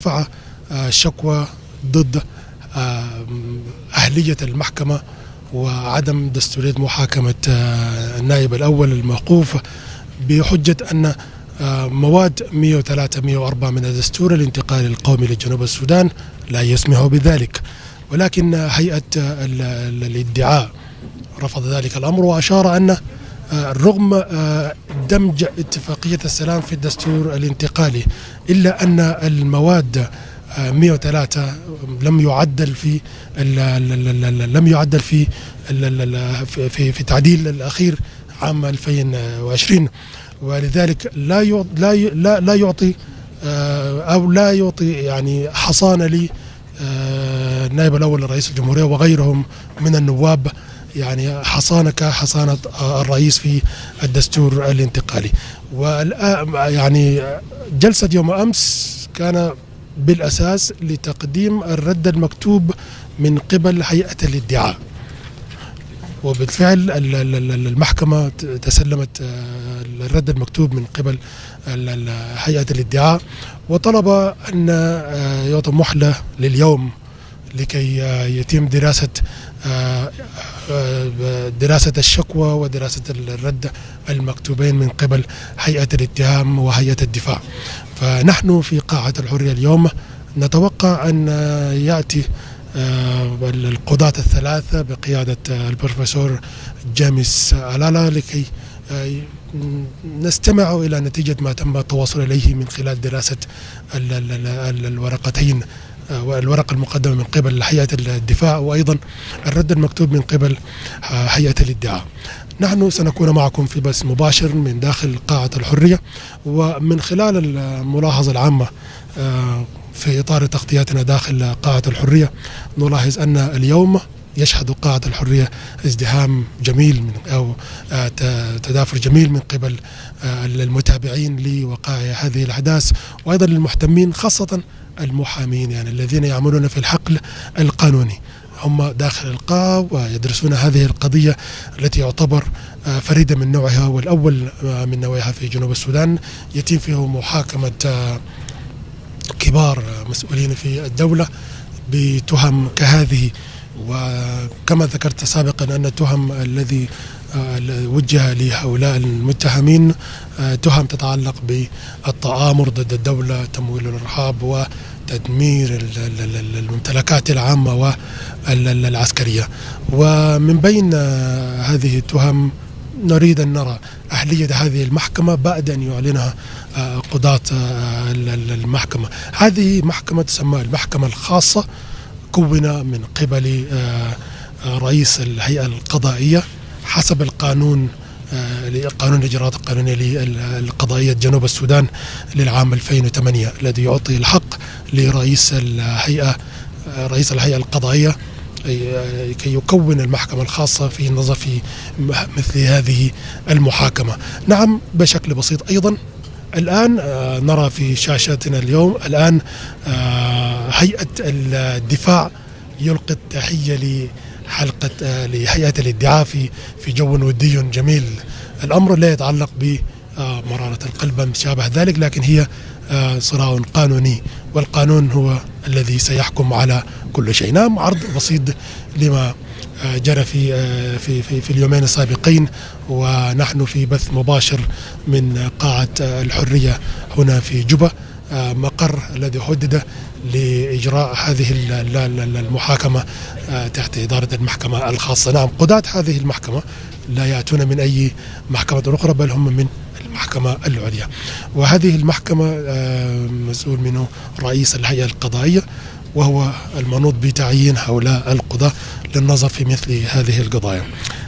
رفع شكوى ضد أهلية المحكمة وعدم دستورية محاكمة النائب الأول الموقوف بحجة أن مواد 103 104 من الدستور الانتقالي القومي لجنوب السودان لا يسمح بذلك، ولكن هيئة الادعاء رفض ذلك الأمر وأشار أن رغم دمج اتفاقية السلام في الدستور الانتقالي إلا أن المواد 103 لم يعدل في تعديل الأخير عام 2020، ولذلك لا يعطي أو لا يعطي يعني حصانة للنائب الأول لرئيس الجمهورية وغيرهم من النواب، يعني حصانة كحصانة الرئيس في الدستور الانتقالي. يعني جلسة يوم أمس كان بالأساس لتقديم الرد المكتوب من قبل هيئة الادعاء، وبالفعل المحكمة تسلمت الرد المكتوب من قبل هيئة الادعاء وطلب أن يعطى مهلة لليوم لكي يتم دراسة الشكوى ودراسة الرد المكتوبين من قبل هيئة الاتهام وهيئة الدفاع. فنحن في قاعة الحرية اليوم نتوقع أن يأتي القضاة الثلاثة بقيادة البروفيسور جيمس ألالا لكي نستمع إلى نتيجة ما تم التواصل إليه من خلال دراسة الورقتين والورقة المقدمة من قبل هيئة الدفاع وأيضا الرد المكتوب من قبل هيئة الادعاء. نحن سنكون معكم في بث مباشر من داخل قاعة الحرية، ومن خلال الملاحظة العامة في إطار تغطياتنا داخل قاعة الحرية نلاحظ أن اليوم يشهد قاعة الحرية ازدحام جميل أو تدافر جميل من قبل المتابعين لوقائع هذه الأحداث وأيضا للمهتمين، خاصة المحامين يعني الذين يعملون في الحقل القانوني، هم داخل القاعة ويدرسون هذه القضية التي يعتبر فريدة من نوعها والأول من نوعها في جنوب السودان، يتم فيه محاكمة كبار مسؤولين في الدولة بتهم كهذه. وكما ذكرت سابقا أن التهم الذي وجه لهؤلاء المتهمين تهم تتعلق بالتآمر ضد الدولة، تمويل الإرهاب وتدمير الممتلكات العامة والعسكرية. ومن بين هذه التهم نريد أن نرى أهلية هذه المحكمة بعد أن يعلنها قضاة المحكمة. هذه محكمة تسمى المحكمة الخاصة، كون من قبل رئيس الهيئة القضائية حسب القانون قانون الإجراءات القانونية للقضائية جنوب السودان للعام 2008 الذي يعطي الحق لرئيس الهيئة القضائية كي يكون المحكمة الخاصة في النظر في مثل هذه المحاكمة. نعم بشكل بسيط أيضا الآن نرى في شاشاتنا اليوم الآن هيئة الدفاع يلقي التحية لهيئة الادعاء في جو ودي جميل. الأمر لا يتعلق بمرارة القلب ما شابه ذلك، لكن هي صراع قانوني والقانون هو الذي سيحكم على كل شيء. نعم عرض بسيط لما جرى في اليومين السابقين، ونحن في بث مباشر من قاعة الحرية هنا في جوبا، مقر الذي حدد لإجراء هذه المحاكمة تحت إدارة المحكمة الخاصة. نعم قضاة هذه المحكمة لا يأتون من أي محكمة أخرى بل هم من المحكمة العليا، وهذه المحكمة مسؤول منه رئيس الهيئة القضائية وهو المنوط بتعيين هؤلاء القضاة للنظر في مثل هذه القضايا.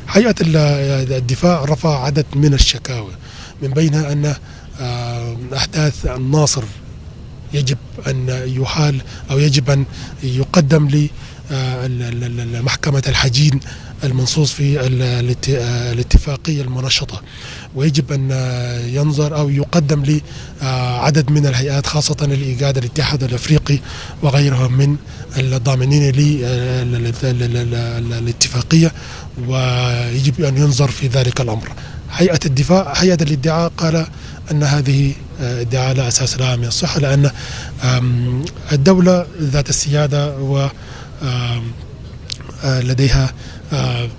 هيئة الدفاع رفع عدد من الشكاوى من بينها أن أحداث الناصر يجب أن يحال أو يجب أن يقدم لمحكمة الحجين المنصوص في الاتفاقية المنشطة، ويجب أن ينظر أو يقدم لعدد من الهيئات خاصة الإيجاد الاتحاد الأفريقي وغيرها من الضامنين للاتفاقية، ويجب أن ينظر في ذلك الأمر. هيئة الادعاء قال أن هذه ادعاء لا أساس لها من الصحة، لأن الدولة ذات السيادة و لديها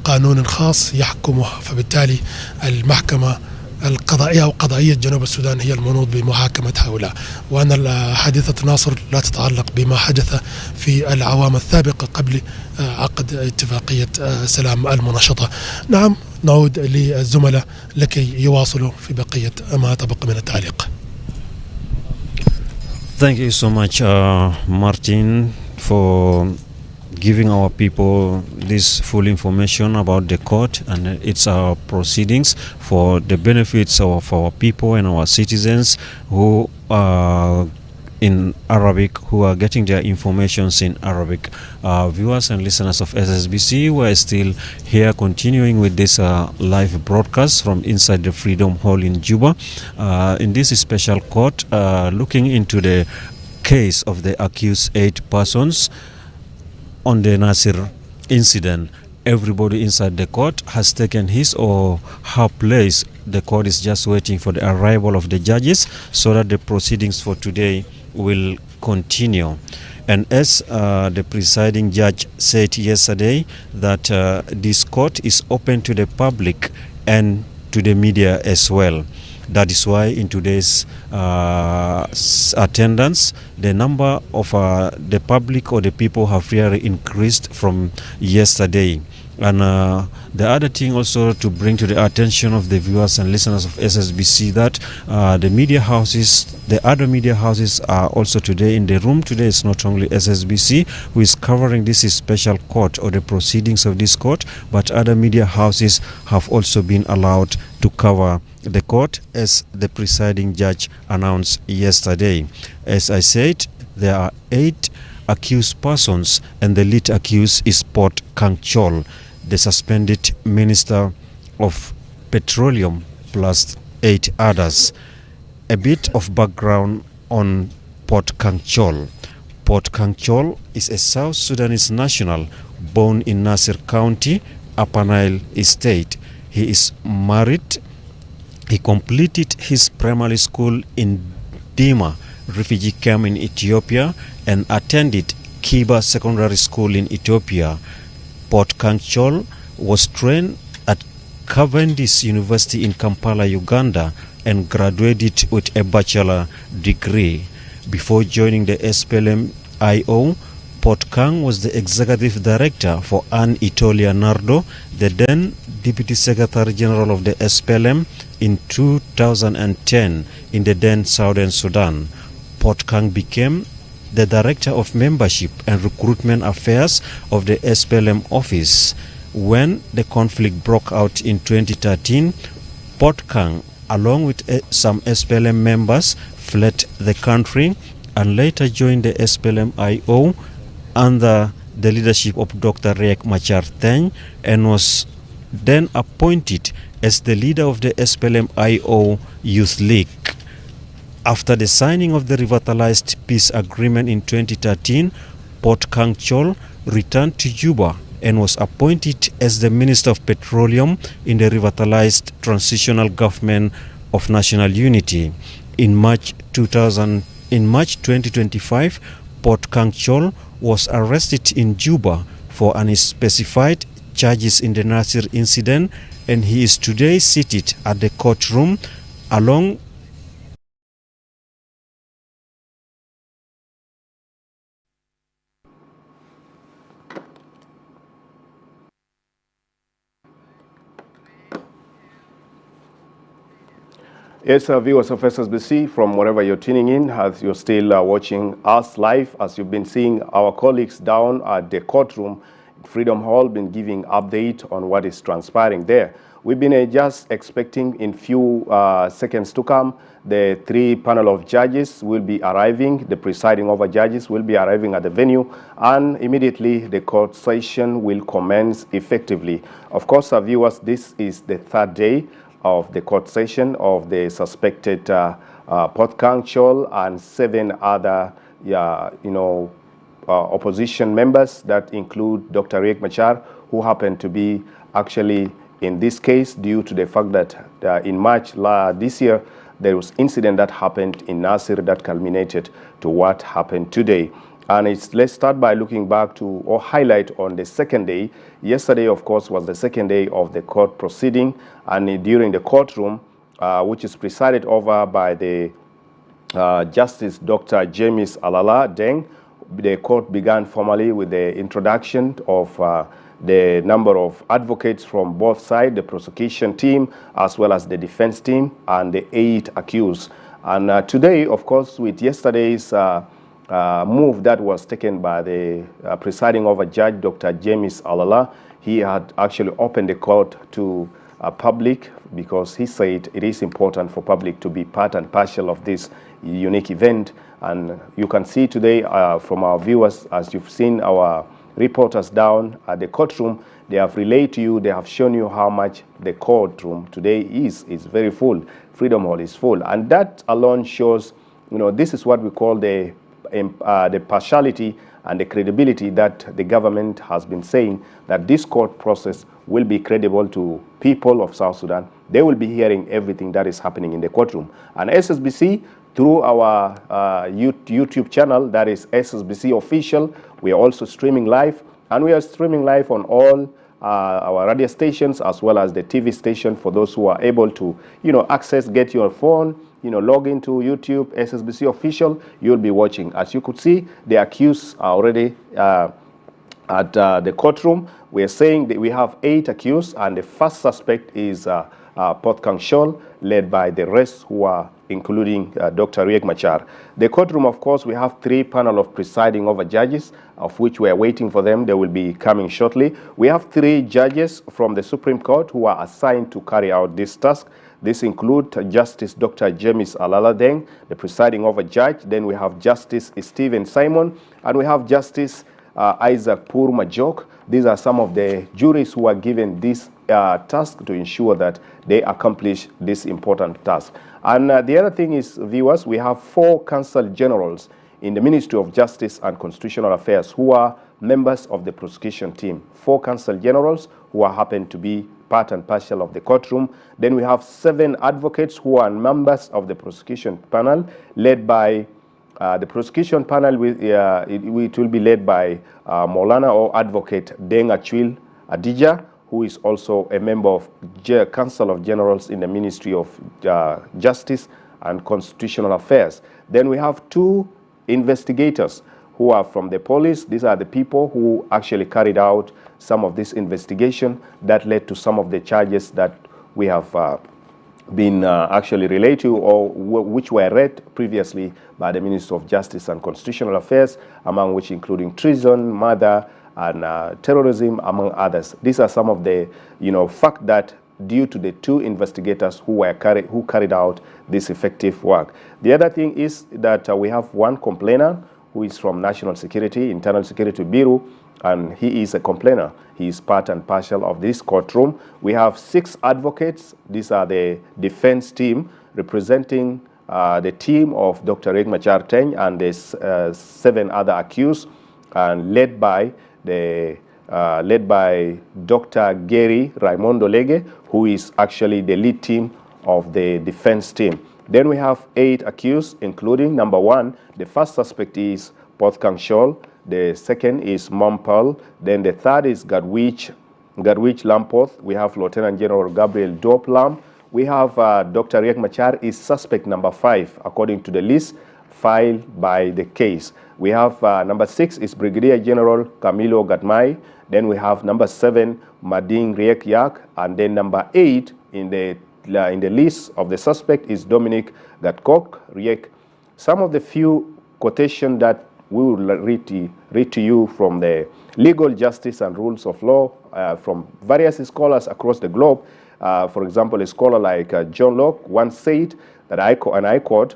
قانون خاص يحكمها، فبالتالي المحكمة القضائية أو قضائية جنوب السودان هي المنوط بمحاكمة هؤلاء، وأن حادثة ناصر لا تتعلق بما حدث في الأعوام السابقة قبل عقد اتفاقية سلام المناشطة. نعم، نعود للزملاء لكي يواصلوا في بقية ما تبقى من التعليق. Thank you so much, Martin, for giving our people this full information about the court and its proceedings for the benefits of our people and our citizens who are in Arabic, who are getting their informations in Arabic. Viewers and listeners of SSBC, we are still here continuing with this live broadcast from inside the Freedom Hall in Juba, in this special court, looking into the case of the accused 8 persons on the Nasir incident. Everybody inside the court has taken his or her place. The court is just waiting for the arrival of the judges so that the proceedings for today will continue. And as the presiding judge said yesterday, that this court is open to the public and to the media as well. That is why in today's attendance, the number of the public or the people have really increased from yesterday. And the other thing also to bring to the attention of the viewers and listeners of SSBC, that the media houses, the other media houses are also today in the room. Today is not only SSBC who is covering this special court or the proceedings of this court, but other media houses have also been allowed to cover the court, as the presiding judge announced yesterday. As I said, there are 8 accused persons, and the lead accused is Puot Kangchol, the suspended Minister of Petroleum, plus 8 others. A bit of background on Puot Kangchol. Puot Kangchol is a South Sudanese national born in Nasir County, Upper Nile State. He is married. He completed his primary school in Dima refugee camp in Ethiopia and attended Kiba Secondary School in Ethiopia. Puot Kangchol was trained at Cavendish University in Kampala, Uganda, and graduated with a bachelor degree. Before joining the SPLM-IO, Puot Kang was the executive director for Anne Itolia Nardo, the then Deputy Secretary General of the SPLM, in 2010 in the then Southern Sudan. Puot Kang became the Director of Membership and Recruitment Affairs of the SPLM office. When the conflict broke out in 2013, Puot Kang, along with some SPLM members, fled the country and later joined the SPLM-IO under the leadership of Dr. Riek Machar Teny, and was then appointed as the leader of the SPLM-IO Youth League. After the signing of the revitalized peace agreement in 2013, Puot Kangchol returned to Juba and was appointed as the Minister of Petroleum in the revitalized transitional government of national unity. In March 2025, Puot Kangchol was arrested in Juba for unspecified charges in the Nasir incident, and he is today seated at the courtroom along Yes, viewers of SSBC, from wherever you're tuning in, as you're still watching us live, as you've been seeing our colleagues down at the courtroom, Freedom Hall, been giving update on what is transpiring there. We've been just expecting in few seconds to come, the 3 panel of judges will be arriving, the presiding over judges will be arriving at the venue, and immediately the court session will commence effectively. Of course, viewers, this is the 3rd day of the court session of the suspected Puot Kangchol and 7 other opposition members that include Dr. Riek Machar, who happened to be actually in this case due to the fact that in March this year, there was incident that happened in Nasir that culminated to what happened today. And let's start by looking back to or highlight on the second day. Yesterday, of course, was the second day of the court proceeding, and during the courtroom, which is presided over by the Justice Dr. James Alala Deng, the court began formally with the introduction of the number of advocates from both sides, the prosecution team as well as the defense team, and the 8 accused. And today, of course, with yesterday's move that was taken by the presiding over Judge Dr. James Alala, he had actually opened the court to public, because he said it is important for public to be part and parcel of this unique event. And you can see today from our viewers, as you've seen our reporters down at the courtroom, they have relayed to you, they have shown you how much the courtroom today is very full. Freedom Hall is full, and that alone shows, this is what we call the partiality and the credibility that the government has been saying, that this court process will be credible to people of South Sudan. They will be hearing everything that is happening in the courtroom. And SSBC, through our YouTube channel, that is SSBC Official, we are also streaming live, and we are streaming live on all our radio stations as well as the TV station for those who are able to, access, get your phone, log into YouTube, SSBC Official, you'll be watching. As you could see, the accused are already at the courtroom. We are saying that we have 8 accused, and the first suspect is Puot Kangchol, led by the rest who are including Dr. Riek Machar. The courtroom, of course, we have 3 panel of presiding over judges, of which we are waiting for them. They will be coming shortly. We have 3 judges from the Supreme Court who are assigned to carry out this task. This includes Justice Dr. James Alala Deng, the presiding over judge. Then we have Justice Stephen Simon, and we have Justice Isaac Pur Majok. These are some of the juries who are given this task to ensure that they accomplish this important task. And the other thing is, viewers, we have 4 consul generals in the Ministry of Justice and Constitutional Affairs who are members of the prosecution team. 4 consul generals who happen to be part and parcel of the courtroom. Then we have 7 advocates who are members of the prosecution panel, led by the prosecution panel. It will be led by Maulana or Advocate Deng Achwil Adija, who is also a member of Council of Generals in the Ministry of Justice and Constitutional Affairs. Then we have 2 investigators who are from the police. These are the people who actually carried out some of this investigation that led to some of the charges that we have been actually related to, or which were read previously by the Minister of Justice and Constitutional Affairs, among which including treason, murder, and terrorism, among others. These are some of the fact that due to the 2 investigators who carried out this effective work. The other thing is that we have 1 complainant who is from National Security, Internal Security Bureau, and he is a complainer. He is part and parcel of this courtroom. We have 6 advocates. These are the defense team representing the team of Dr. Riek Machar Teny and the 7 other accused, and led by Dr. Gary Raimondo Lege, who is actually the lead team of the defense team. Then we have 8 accused, including number 1, the first suspect is Puot Kangchol, the second is Mompal, then the third is Gadwich Lampoth. We have Lieutenant General Gabriel Doplam. We have Dr. Riek Machar is suspect number 5, according to the list filed by the case. We have number 6 is Brigadier General Camilo Gatmai. Then we have number 7, Mading Riek Yak, and then number 8 in the list of the suspect is Dominic Gatkok Riek. Some of the few quotations that we will read to you from the legal justice and rules of law from various scholars across the globe. For example, a scholar like John Locke once said that, and I quote,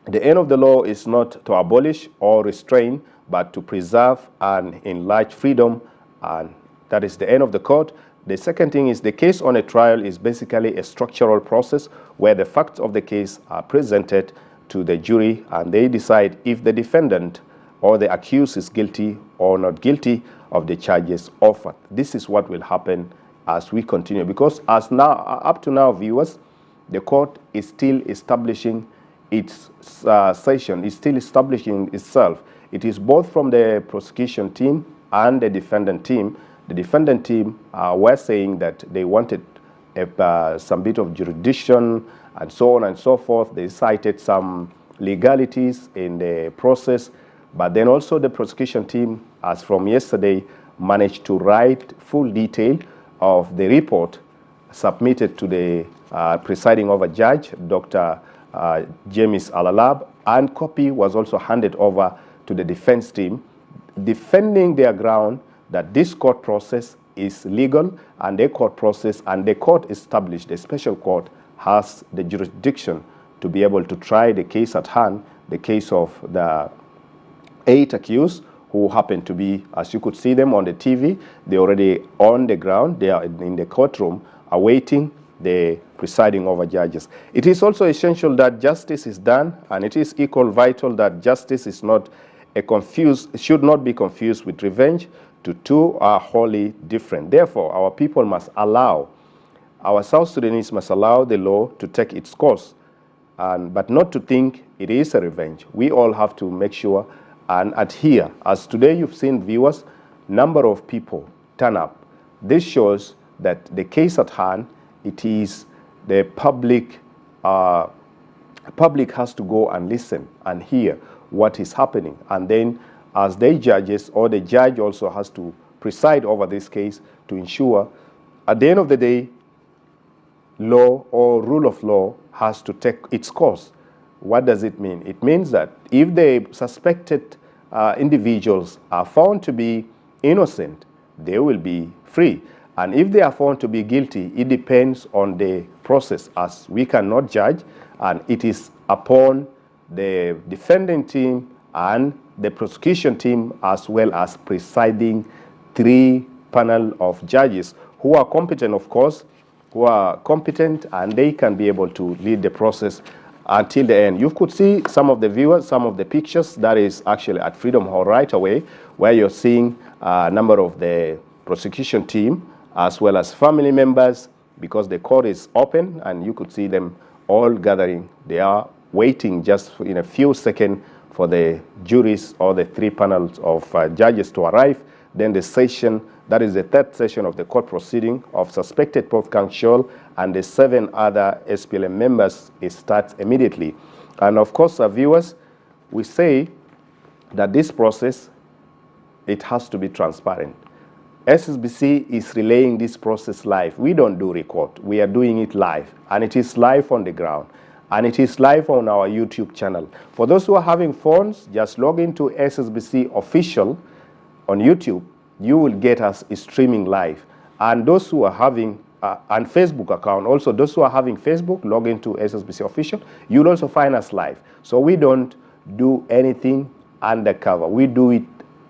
"The end of the law is not to abolish or restrain, but to preserve and enlarge freedom," and that is the end of the quote. The second thing is, the case on a trial is basically a structural process where the facts of the case are presented to the jury, and they decide if the defendant or the accused is guilty or not guilty of the charges offered. This is what will happen as we continue, because as now, up to now, viewers, the court is still establishing its session, is still establishing itself. It is both from the prosecution team and the defendant team. The defendant team were saying that they wanted some bit of jurisdiction and so on and so forth. They cited some legalities in the process, but then also the prosecution team, as from yesterday, managed to write full detail of the report submitted to the presiding over judge, Dr. James Alalab, and copy was also handed over to the defense team, defending their ground that this court process is legal, and the court process and the court established, the special court has the jurisdiction to be able to try the case at hand, the case of the 8 accused who happen to be, as you could see them on the TV, they're already on the ground, they are in the courtroom awaiting the presiding over judges. It is also essential that justice is done, and it is equal vital that justice is not should not be confused with revenge. The two are wholly different. Therefore, our people must allow, our South Sudanese must allow the law to take its course, but not to think it is a revenge. We all have to make sure and adhere. As today you've seen, viewers, number of people turn up. This shows that the case at hand, it is the public has to go and listen and hear what is happening. And then as they judges, or the judge also has to preside over this case to ensure at the end of the day, law or rule of law has to take its course. What does it mean? It means that if the suspected individuals are found to be innocent, they will be free. And if they are found to be guilty, it depends on the process, as we cannot judge, and it is upon the defending team and the prosecution team, as well as presiding 3 panel of judges who are competent, of course, who are competent, and they can be able to lead the process until the end. You could see some of the viewers, some of the pictures that is actually at Freedom Hall right away, where you're seeing a number of the prosecution team as well as family members, because the court is open and you could see them all gathering. They are waiting just in a few seconds for the juries or the 3 panels of judges to arrive. Then the session, that is the 3rd session of the court proceeding of suspected Prof. Kangchol and the 7 other SPLM members, it starts immediately. And of course, viewers, we say that this process, it has to be transparent. SSBC is relaying this process live. We don't do record. We are doing it live, and it is live on the ground, and it is live on our YouTube channel. For those who are having phones, just log into SSBC official on YouTube. You will get us streaming live. And those who are having an Facebook account, also those who are having Facebook, log into SSBC official. You'll also find us live. So we don't do anything undercover. We do it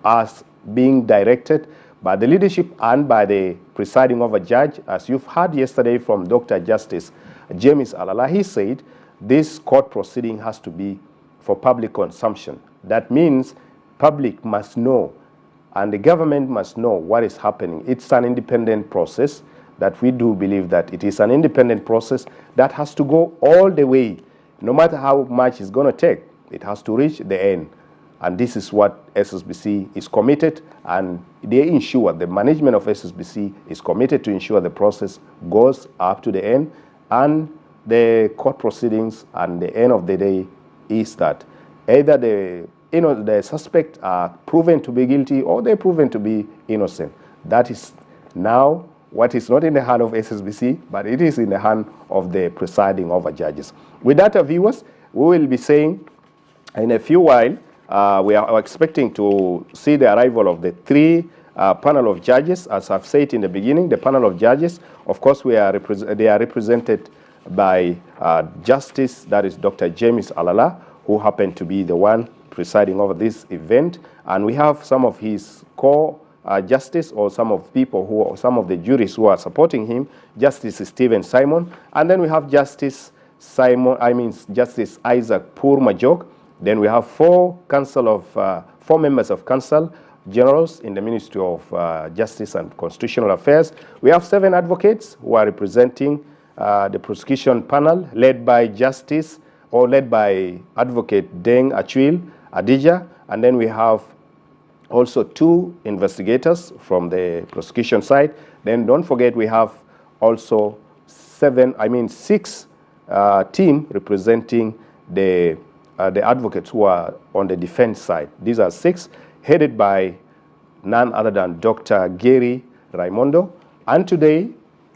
as being directed by the leadership and by the presiding over judge. As you've heard yesterday from Dr. Justice James Alala, he said this court proceeding has to be for public consumption. That means public must know, and the government must know what is happening. It's an independent process that we do believe that it is an independent process that has to go all the way. No matter how much it's going to take, it has to reach the end. And this is what SSBC is committed, and they ensure, the management of SSBC is committed to ensure the process goes up to the end, and the court proceedings and the end of the day is that either the suspect are proven to be guilty or they're proven to be innocent. That is now what is not in the hand of SSBC, but it is in the hand of the presiding over judges. With that, viewers, we will be saying in a few while, we are expecting to see the arrival of the 3 panel of judges. As I've said in the beginning, the panel of judges, of course, they are represented by Justice, that is Dr. James Alala, who happened to be the one presiding over this event. And we have some of his co-justice, or some of the juries who are supporting him, Justice Stephen Simon. And then we have Justice Isaac Poor Majok. Then we have 4 members of council generals in the Ministry of Justice and Constitutional Affairs. We have 7 advocates who are representing the prosecution panel led by Advocate Deng Achwil Adija, and then we have also 2 investigators from the prosecution side. Then don't forget we have also 6 team representing the advocates who are on the defense side. These are 6 headed by none other than Dr. Gary Raimondo. And today,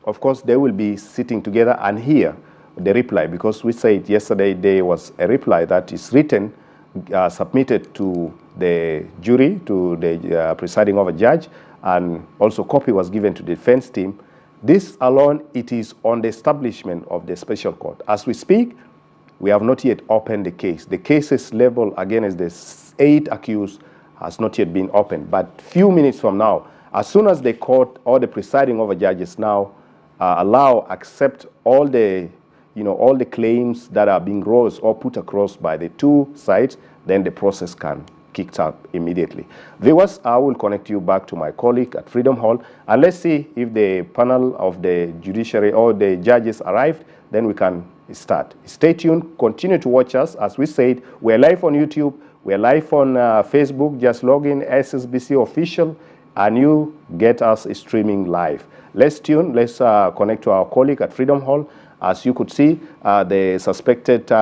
of course, they will be sitting together and hear the reply, because we said yesterday there was a reply that is written, submitted to the jury, to the presiding over judge, and also copy was given to the defense team. This alone, it is on the establishment of the special court. As we speak, we have not yet opened the case. The cases level against the 8 accused has not yet been opened. But few minutes from now, as soon as the court or the presiding over judges now accept all the claims that are being raised or put across by the 2 sides, then the process can kick up immediately. Viewers, I will connect you back to my colleague at Freedom Hall, and let's see if the panel of the judiciary or the judges arrived, then we can start. Stay tuned, continue to watch us. As we said, we're live on YouTube, we're live on Facebook. Just log in SSBC official and you get us streaming live. Let's connect to our colleague at Freedom Hall. As you could see, the suspected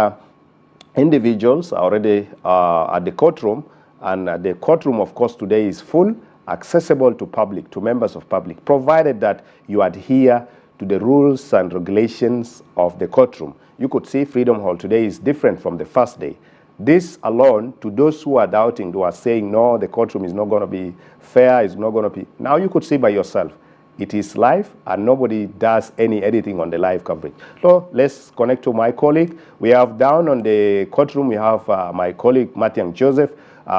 individuals are already at the courtroom, and the courtroom, of course, today is full, accessible to public, to members of public, provided that you adhere to the rules and regulations of the courtroom. You could see Freedom Hall today is different from the first day. This alone, to those who are doubting, who are saying, no, the courtroom is not going to be fair, it's not going to be... Now you could see by yourself. It is live, and nobody does any editing on the live coverage. So let's connect to my colleague. We have down on the courtroom, we have my colleague, Matiang Joseph,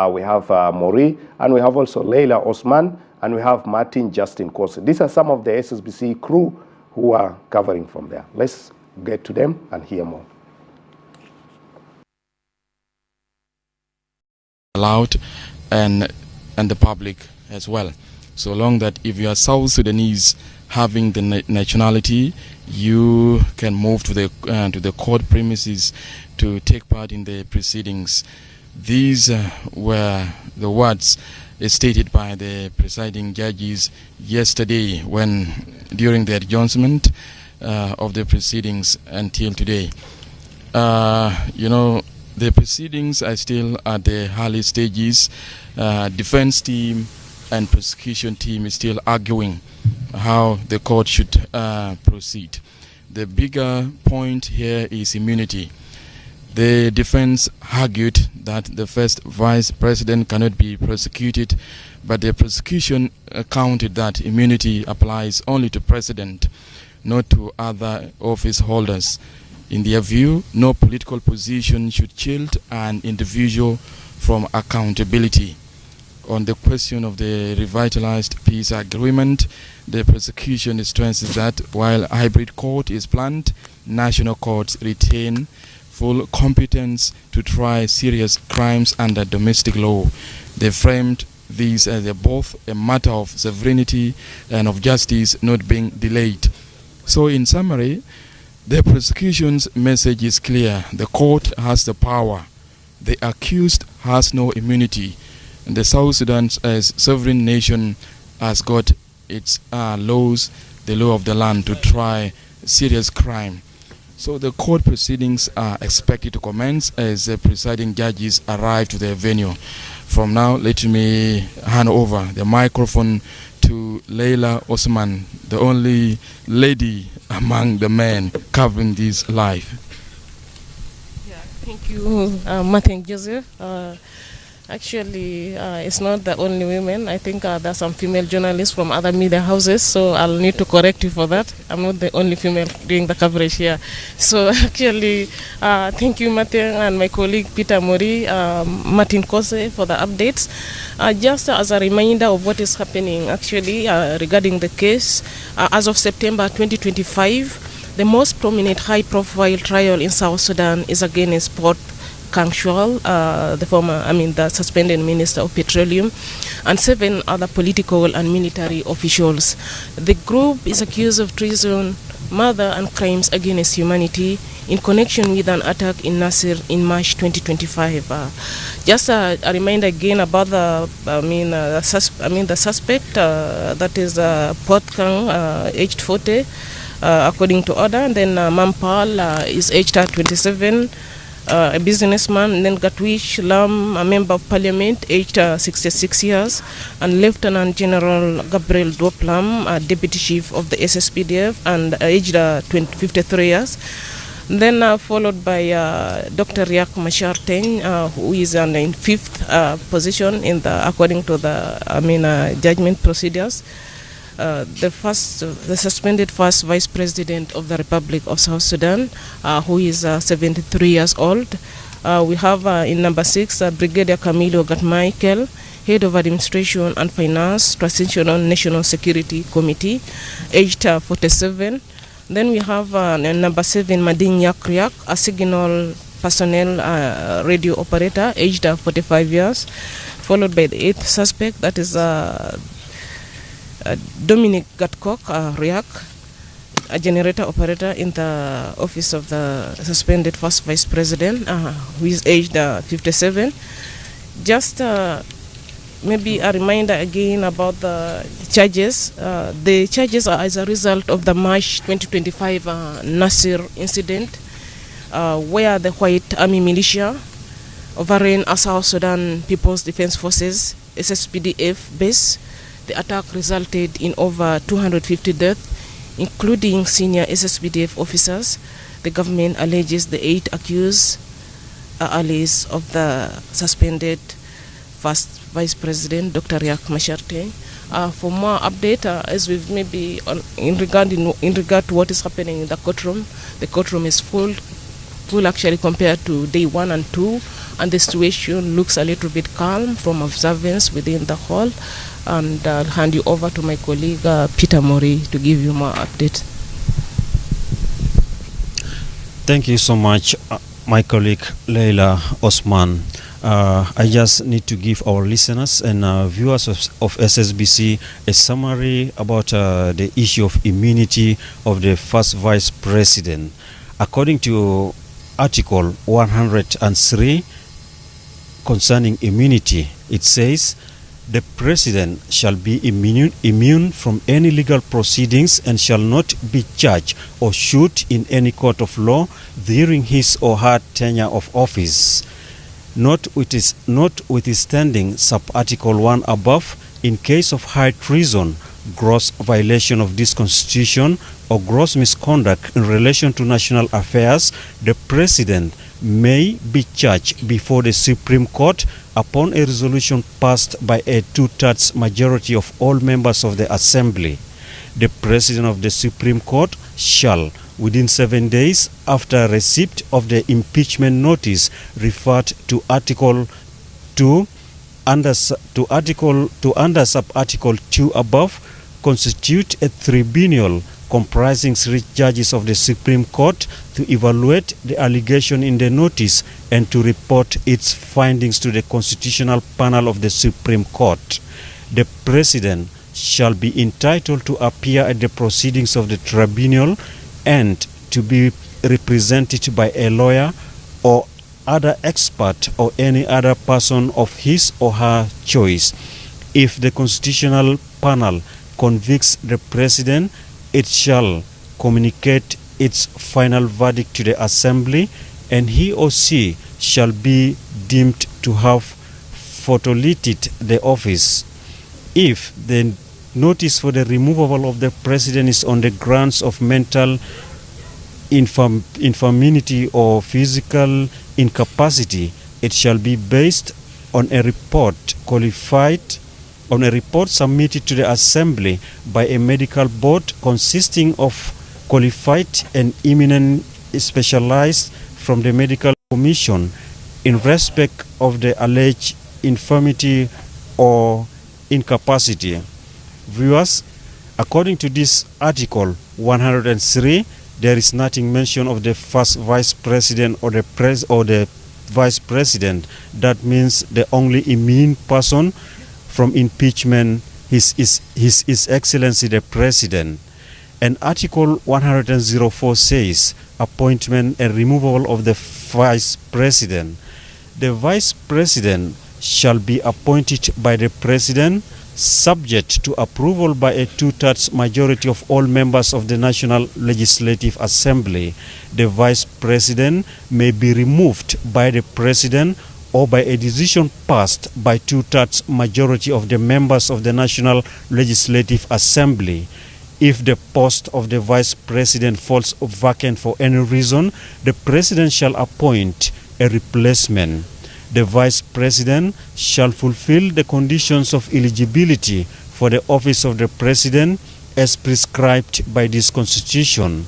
we have Mori, and we have also Leila Osman, and we have Martin Justin Kose. These are some of the SSBC crew who are covering from there. Let's get to them and hear more. Allowed and the public as well. So long that if you are South Sudanese having the nationality, you can move to the court premises to take part in the proceedings. These were the words stated by the presiding judges yesterday during the adjournment of the proceedings until today. The proceedings are still at the early stages. Defense team and prosecution team is still arguing how the court should proceed. The bigger point here is immunity. The defense argued that the first vice president cannot be prosecuted, but the prosecution counted that immunity applies only to president, not to other office holders. In their view, no political position should shield an individual from accountability. On the question of the revitalized peace agreement, the prosecution stresses that while a hybrid court is planned, national courts retain full competence to try serious crimes under domestic law. They framed these as both a matter of sovereignty and of justice not being delayed. So in summary, the prosecution's message is clear. The court has the power. The accused has no immunity. And the South Sudan, as sovereign nation, has got its laws, the law of the land, to try serious crime. So the court proceedings are expected to commence as the presiding judges arrive to the venue. From now, let me hand over the microphone to Leila Osman, the only lady among the men covering this live. Yeah, thank you, Martin Joseph. Actually, it's not the only women. I think there are some female journalists from other media houses, so I'll need to correct you for that. I'm not the only female doing the coverage here. So actually, thank you, Martin, and my colleague Peter Mori, Martin Kose, for the updates. Just as a reminder of what is happening, actually, regarding the case, as of September 2025, the most prominent high-profile trial in South Sudan is against Puot, Kangchol, the suspended Minister of Petroleum, and 7 other political and military officials. The group is accused of treason, murder and crimes against humanity in connection with an attack in Nasir in March 2025. Just a reminder again about the suspect that is Puot, aged 40, according to order. And then Mampal is aged 27. A businessman, and then Gatwish Lam, a member of parliament, aged 66 years, and Lieutenant General Gabriel Doplam, deputy chief of the SSPDF, and aged 53 years. Then followed by Dr. Riek Machar Teny, who is in fifth position in the according to the judgment procedures. The suspended first Vice President of the Republic of South Sudan, who is 73 years old. We have in number 6, Brigadier Camilo Gatmichael, Head of Administration and Finance, Transitional National Security Committee, aged 47. Then we have number 7, Madin Yakriak, a signal personnel radio operator, aged 45 years, followed by the 8th suspect, that is Dominic Gatcock, Riak, a generator operator in the office of the suspended first Vice President, who is aged 57. Just maybe a reminder again about the charges. The charges are as a result of the March 2025 Nasir incident, where the White Army Militia overran a South Sudan People's Defense Forces, SSPDF base. The attack resulted in over 250 deaths, including senior SSPDF officers. The government alleges the 8 accused are allies of the suspended first Vice President, Dr. Riek Machar Teny. For more update, as we've maybe in regard to what is happening in the courtroom is full actually compared to day 1 and 2, and the situation looks a little bit calm from observance within the hall. And I'll hand you over to my colleague Peter Mori to give you more update. Thank you so much, my colleague Leila Osman. I just need to give our listeners and viewers of SSBC a summary about the issue of immunity of the first Vice President. According to Article 103 concerning immunity, it says, the President shall be immune from any legal proceedings and shall not be charged or sued in any court of law during his or her tenure of office. Notwithstanding sub-article 1 above, in case of high treason, gross violation of this Constitution, or gross misconduct in relation to national affairs, the President may be charged before the Supreme Court upon a resolution passed by a 2/3 majority of all members of the Assembly. The President of the Supreme Court shall, within 7 days after receipt of the impeachment notice referred to Article 2 under sub-article 2 above, constitute a tribunal comprising 3 judges of the Supreme Court to evaluate the allegation in the notice and to report its findings to the Constitutional Panel of the Supreme Court. The President shall be entitled to appear at the proceedings of the tribunal and to be represented by a lawyer or other expert or any other person of his or her choice. If the Constitutional Panel convicts the President, it shall communicate its final verdict to the Assembly, and he or she shall be deemed to have forfeited the office. If the notice for the removal of the President is on the grounds of mental infirmity or physical incapacity, it shall be based on a report submitted to the Assembly by a medical board consisting of qualified and eminent specialists from the Medical Commission in respect of the alleged infirmity or incapacity. Viewers, according to this Article 103, there is nothing mentioned of the first Vice President or the Vice President. That means the only immune person from impeachment is His Excellency the President. And Article 104 says appointment and removal of the Vice President. The Vice President shall be appointed by the President subject to approval by a two-thirds majority of all members of the National Legislative Assembly. The Vice President may be removed by the President or by a decision passed by two-thirds majority of the members of the National Legislative Assembly. If the post of the Vice President falls vacant for any reason, the President shall appoint a replacement. The Vice President shall fulfill the conditions of eligibility for the office of the President as prescribed by this Constitution.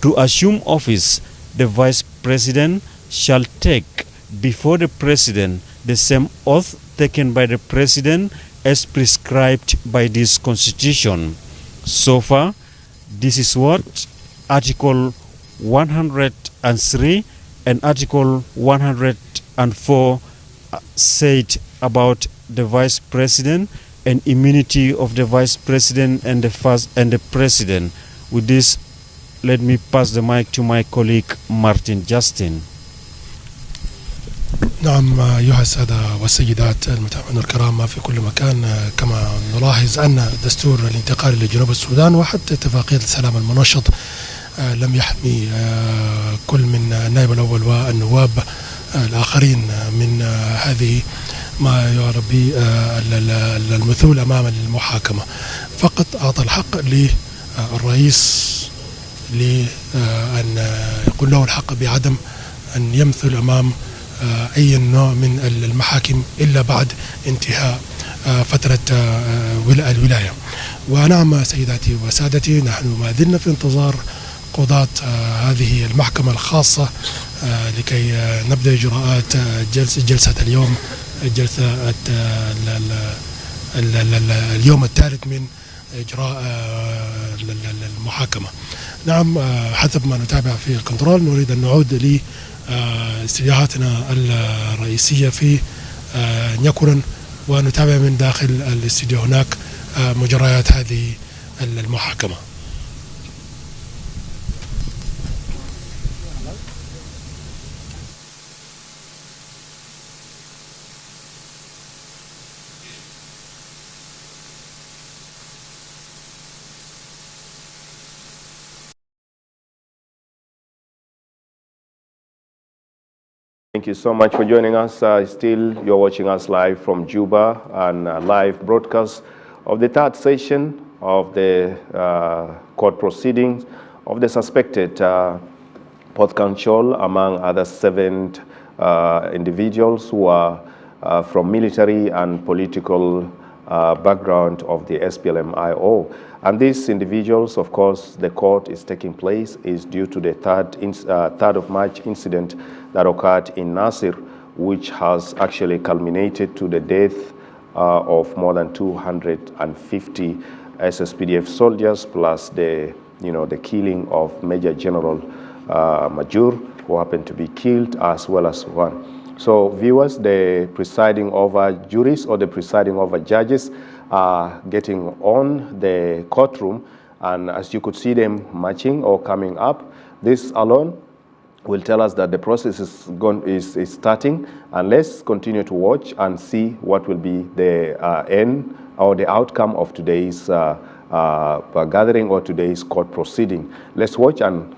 To assume office, the Vice President shall take before the President the same oath taken by the President as prescribed by this Constitution. So far, this is what Article 103 and Article 104 said about the Vice President and immunity of the Vice President and the President. With this, let me pass the mic to my colleague Martin Justin. نعم أيها السادة والسيدات المتابعون الكرام في كل مكان، كما نلاحظ أن دستور الانتقال لجنوب السودان وحتى اتفاقية السلام المنشط لم يحمي كل من النائب الأول والنواب الآخرين من هذه ما يعرف بالمثول أمام المحاكمة. فقط أعطى الحق للرئيس لأن يقول له الحق بعدم أن يمثل أمام أي نوع من المحاكم إلا بعد انتهاء فترة الولاية. ونعم سيداتي وسادتي، نحن ما زلنا في انتظار قضاة هذه المحكمة الخاصة لكي نبدأ إجراءات جلسة اليوم، جلسة اليوم الثالث من إجراء المحاكمة. نعم حسب ما نتابع في الكنترول نريد أن نعود لاستديوهاتنا الرئيسية في نيكورن ونتابع من داخل الاستديو هناك مجريات هذه المحاكمة. Thank you so much for joining us. Still, you're watching us live from Juba and a live broadcast of the third session of the court proceedings of the suspected Puot Kangchol, among other 7 individuals who are from military and political background of the SPLM-IO. And these individuals, of course, the court is taking place is due to the 3rd of March incident that occurred in Nasir, which has actually culminated to the death of more than 250 SSPDF soldiers, plus the killing of Major General Majur, who happened to be killed, as well as one. So viewers, the presiding over juries or the presiding over judges are getting on the courtroom, and as you could see them marching or coming up, this alone will tell us that the process is starting. And let's continue to watch and see what will be the end or the outcome of today's gathering or today's court proceeding. Let's watch and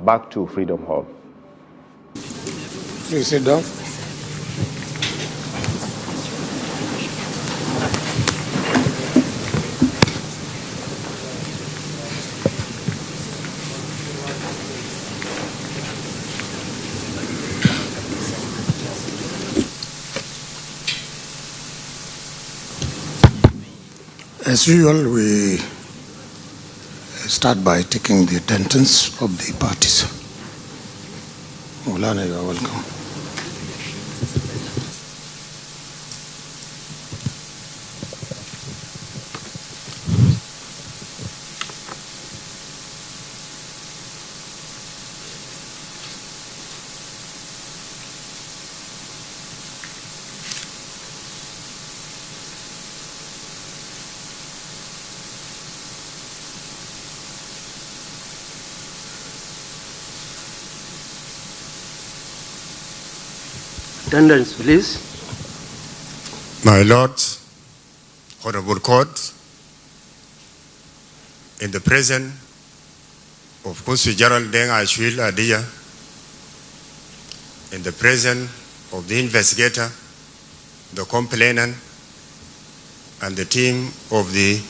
back to Freedom Hall. Please sit down. As usual, we start by taking the attendance of the parties. Maulana, you are welcome. Attendance, please. My Lords, Honorable Court, in the presence of Procedural Deng Ashwil Adia, in the presence of the investigator, the complainant, and the team of the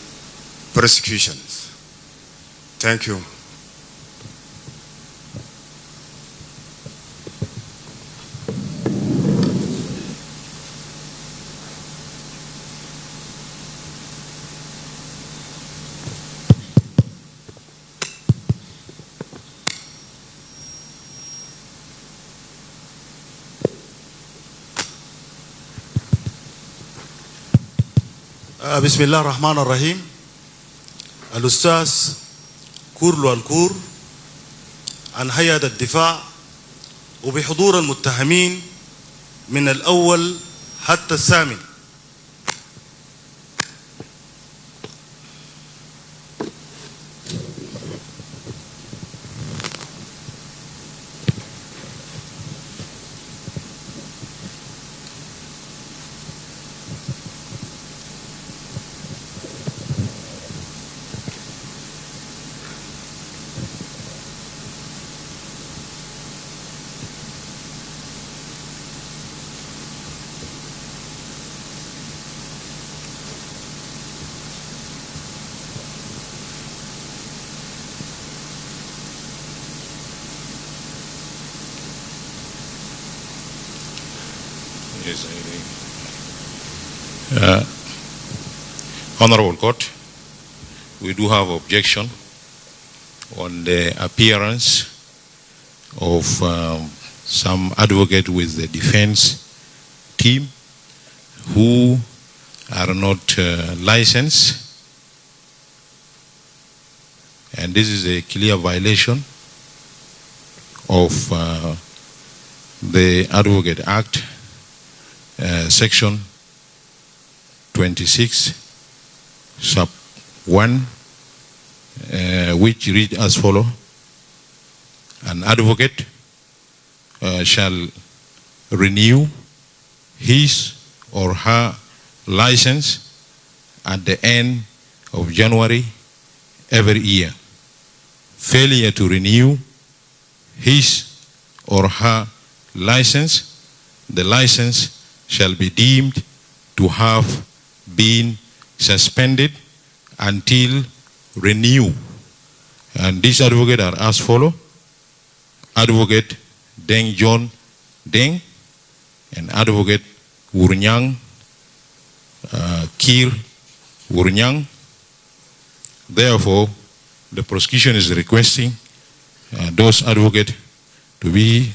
prosecutions. Thank you. بسم الله الرحمن الرحيم. الأستاذ كورلو الكور عن هيئة الدفاع وبحضور المتهمين من الأول حتى الثامن. Honorable Court, we do have objection on the appearance of some advocate with the defense team who are not licensed, and this is a clear violation of the Advocate Act, Section 26 sub 1, which read as follow: an advocate shall renew his or her license at the end of January every year. Failure to renew his or her license, the license shall be deemed to have been suspended until renewed. And these advocates are as follow: Advocate Deng John Deng and Advocate Wurnyang Kir Wurnyang. Therefore, the prosecution is requesting those advocates to be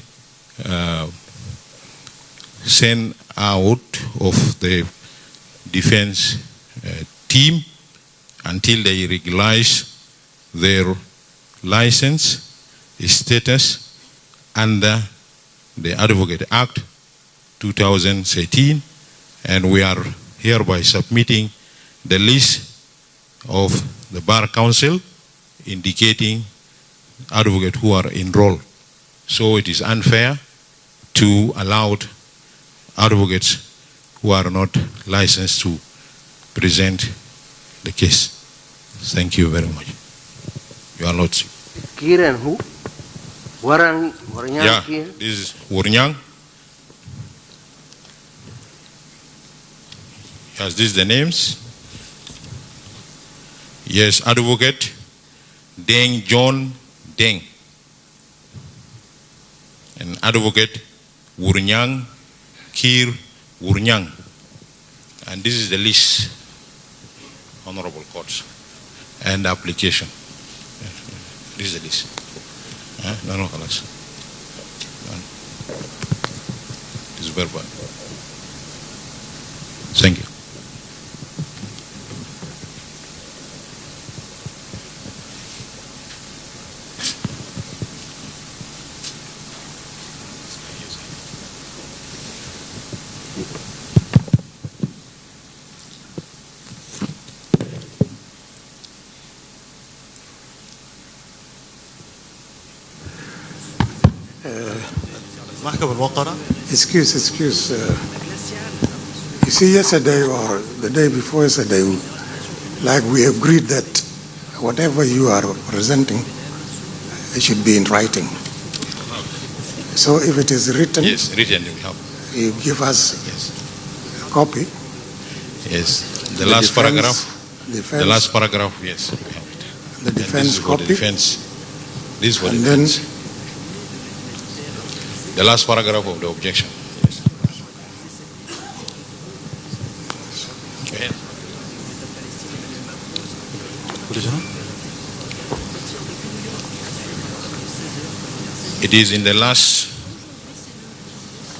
sent out of the defense team until they regularize their license status under the Advocate Act 2013, and we are hereby submitting the list of the Bar Council indicating advocates who are enrolled. So it is unfair to allow advocates who are not licensed to present the case. Thank you very much. Your Lordship. Kir and who? Warnyang Yeah, Kir? this is Wurnyang. Yes, these the names. Yes, Advocate Deng John Deng and Advocate Wurnyang Kir Wurnyang. And this is the list, Honorable Courts, and the application. This is the list. No, this is verbal. Thank you. المحكمة الوقرة Excuse. You see, yesterday or the day before yesterday, like we agreed that whatever you are presenting, it should be in writing. So if it is written, Yes, written we have. you give us a copy. Yes, the last paragraph. Defense, The last paragraph, yes, we have it. the defense copy. The defense. This is for And defense. The last paragraph of the objection. Yes. Go ahead. It is in the last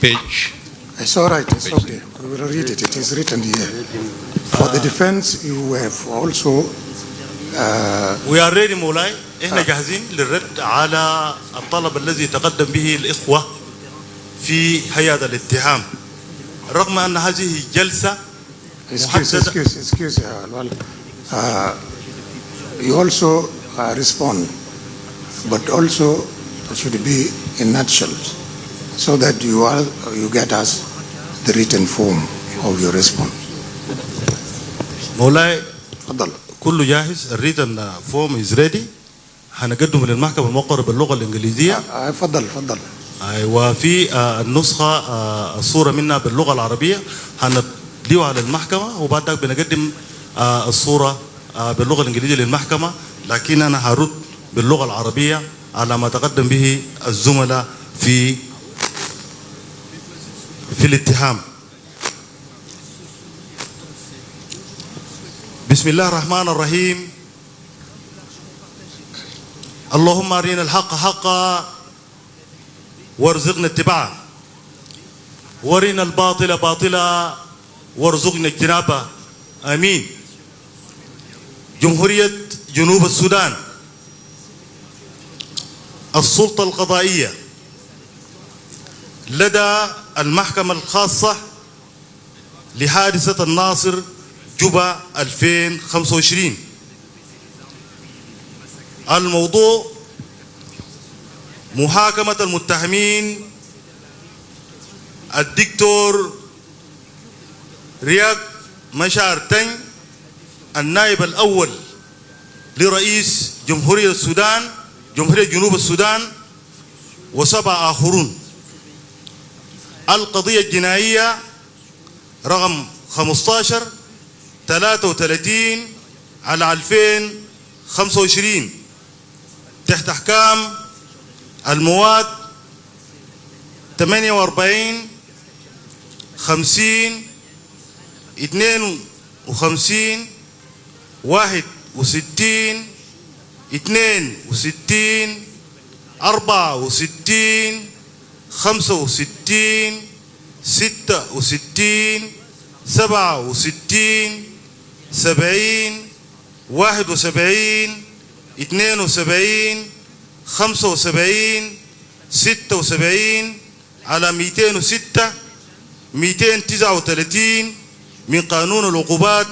page. It's all right, it's okay. We will read it. It is written here. For the defense, you have also We are ready مولاي. احنا جاهزين للرد على الطلب الذي تقدم به الإخوة في هيئة الاتهام. رغم أن هذه جلسة محددة. Excuse. You also respond, but also it should be in nutshell, so that you get us the written form of your response. مولاي تفضل. كله جاهز. الريتن فورم is ready. هنقدمه للمحكمة المقرة باللغة الإنجليزية. تفضل. وفي النسخة الصورة منها باللغة العربية هنديوها على المحكمة، وبعد ذلك بنقدم الصورة باللغة الإنجليزية للمحكمة، لكن أنا هرد باللغة العربية على ما تقدم به الزملاء في الاتهام. بسم الله الرحمن الرحيم. اللهم أرنا الحق حقا وارزقنا اتباعه، وارنا الباطل باطلا وارزقنا اجتنابه، آمين. جمهورية جنوب السودان، السلطة القضائية لدى المحكمة الخاصة لحادثة الناصر جوبا 2025. الموضوع محاكمة المتهمين الدكتور رياك مشار تني النائب الأول لرئيس جمهورية السودان، جمهورية جنوب السودان، وسبع آخرون. القضية الجنائية رقم 15/33/2025 تحت أحكام المواد 48 50 52 61 62 64 65 66 67 70 71 72 75 76 على 206 239 من قانون العقوبات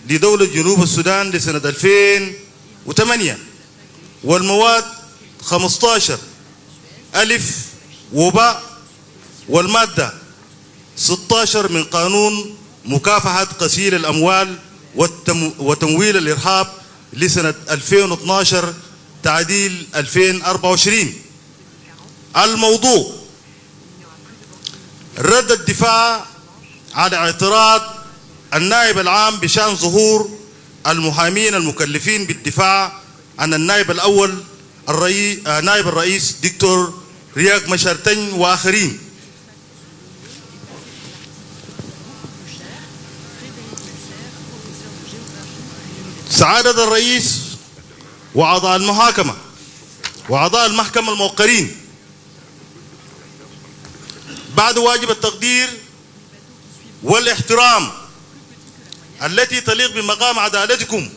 لدولة جنوب السودان لسنة 2008، والمواد 15 ألف وباء، والمادة 16 من قانون مكافحة غسيل الأموال وتمويل الإرهاب لسنة 2012 تعديل 2024. الموضوع رد الدفاع على اعتراض النائب العام بشأن ظهور المحامين المكلفين بالدفاع عن النائب الأول نائب الرئيس دكتور رياك مشار تني وآخرين. سعادة الرئيس وأعضاء المحاكمة وأعضاء المحكمة الموقرين، بعد واجب التقدير والاحترام التي تليق بمقام عدالتكم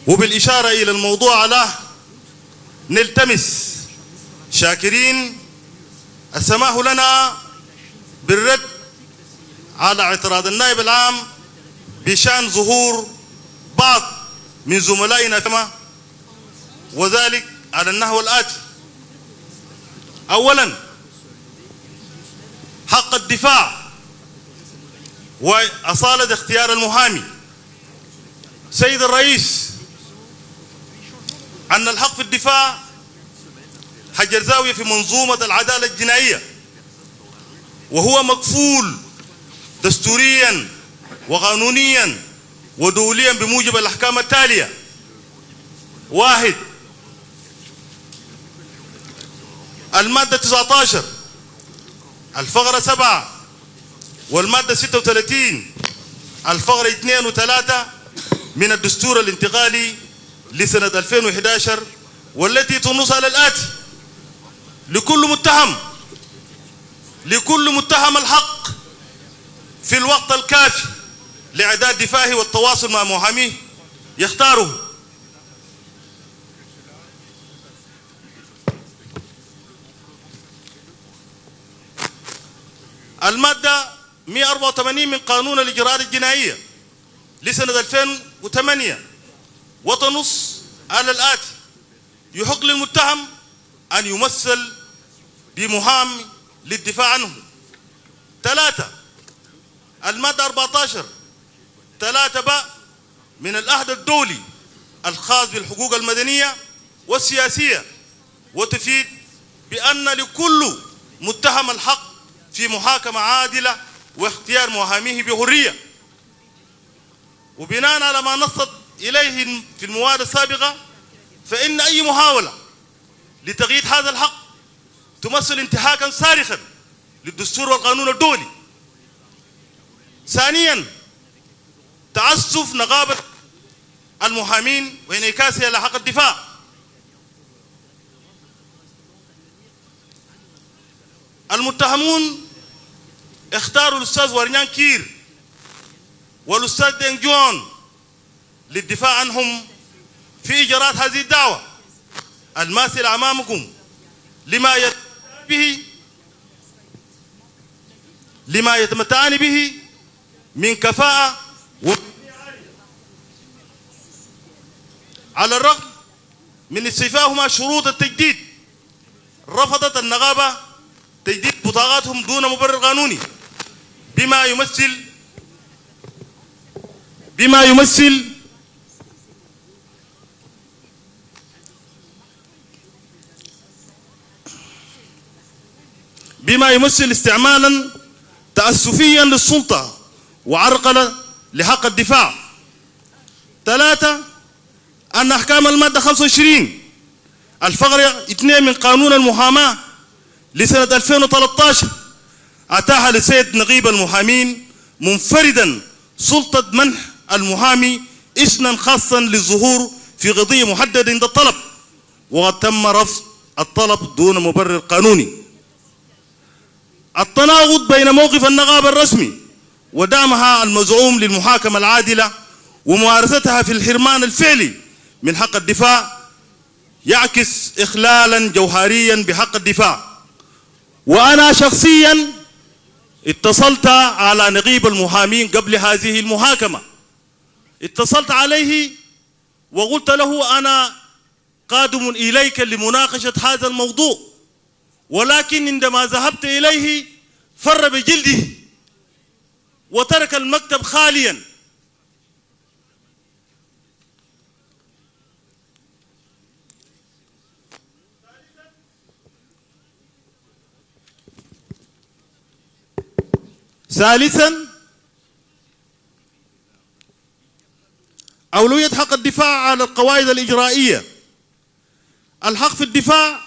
وبالإشارة إلى الموضوع على نلتمس شاكرين السماح لنا بالرد على اعتراض النائب العام بشأن ظهور بعض من زملائنا كما، وذلك على النحو الآتي: أولا، حق الدفاع وأصالة اختيار المحامي. سيد الرئيس، أن الحق في الدفاع حجر زاوية في منظومة العدالة الجنائية، وهو مكفول دستوريا وقانونيا ودوليا بموجب الأحكام التالية: 1. المادة 19 الفقرة 7 والمادة 36 الفقرة 2 و3 من الدستور الانتقالي لسنة 2011، والتي تنص على الآتي: لكل متهم الحق في الوقت الكافي لإعداد دفاعه والتواصل مع محاميه يختاره. المادة 184 من قانون الإجراءات الجنائية لسنة 2008 وتنص على الآتي: يحق للمتهم أن يمثل بمحامي للدفاع عنه. 3. المادة 14 3 باء من العهد الدولي الخاص بالحقوق المدنية والسياسية، وتفيد بأن لكل متهم الحق في محاكمة عادلة واختيار محاميه بحرية. وبناء على ما نصت إليه في المواد السابقة، فإن أي محاولة لتغيير هذا الحق تمثل انتهاكا صارخا للدستور والقانون الدولي. ثانيا، تعسف نقابة المحامين وانعكاسها على حق الدفاع. المتهمون اختاروا الأستاذ ورنيان كير والأستاذ دينك جون للدفاع عنهم في إجراءات هذه الدعوة الماثلة أمامكم لما يتمتعان به من كفاءة على الرغم من استيفائهما شروط التجديد. رفضت النقابة تجديد بطاقاتهم دون مبرر قانوني، بما يمثل استعمالا تعسفيا للسلطة وعرقلة لحق الدفاع. 3. أن أحكام المادة 25 الفقرة 2 من قانون المحاماة لسنة 2013 أتاح للسيد نقيب المحامين منفردا سلطة منح المحامي إذنا خاصا للظهور في قضية محددة عند الطلب، وقد تم رفض الطلب دون مبرر قانوني. التناقض بين موقف النقابة الرسمي ودعمها المزعوم للمحاكمة العادلة وممارستها في الحرمان الفعلي من حق الدفاع يعكس إخلالا جوهريا بحق الدفاع. وأنا شخصيا اتصلت على نقيب المحامين قبل هذه المحاكمة، اتصلت عليه وقلت له: أنا قادم إليك لمناقشة هذا الموضوع، ولكن عندما ذهبت إليه فر بجلده وترك المكتب خاليا. ثالثا، أولوية حق الدفاع على القواعد الإجرائية. الحق في الدفاع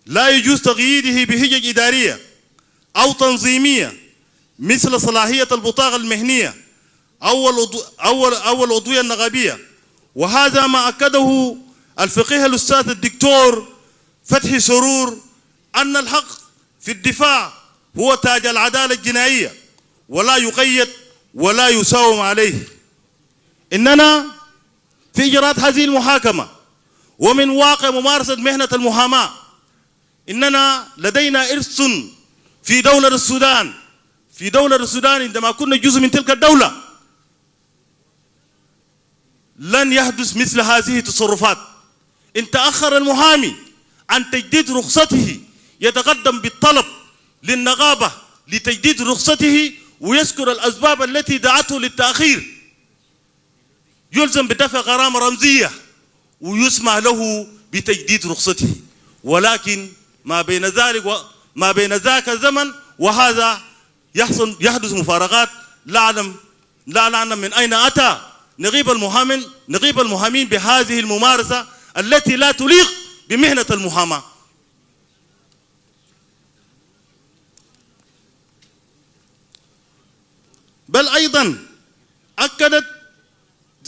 لا يجوز تقييده بحجج إدارية أو تنظيمية مثل صلاحية البطاقة المهنية أو العضوية النقابية، وهذا ما أكده الفقيه الأستاذ الدكتور فتحي سرور أن الحق في الدفاع هو تاج العدالة الجنائية ولا يقيد ولا يساوم عليه. إننا في إجراءات هذه المحاكمة ومن واقع ممارسة مهنة المحاماة إننا لدينا إرث في دولة السودان عندما كنا جزء من تلك الدولة لن يحدث مثل هذه التصرفات. إن تأخر المحامي عن تجديد رخصته يتقدم بالطلب للنقابة لتجديد رخصته ويذكر الأسباب التي دعته للتأخير يلزم بدفع غرامة رمزية ويسمح له بتجديد رخصته. ولكن ما بين ذاك الزمن وهذا يحدث مفارقات لا نعلم من أين أتى نقيب المحامين بهذه الممارسة التي لا تليق بمهنة المحاماة. بل أيضا أكدت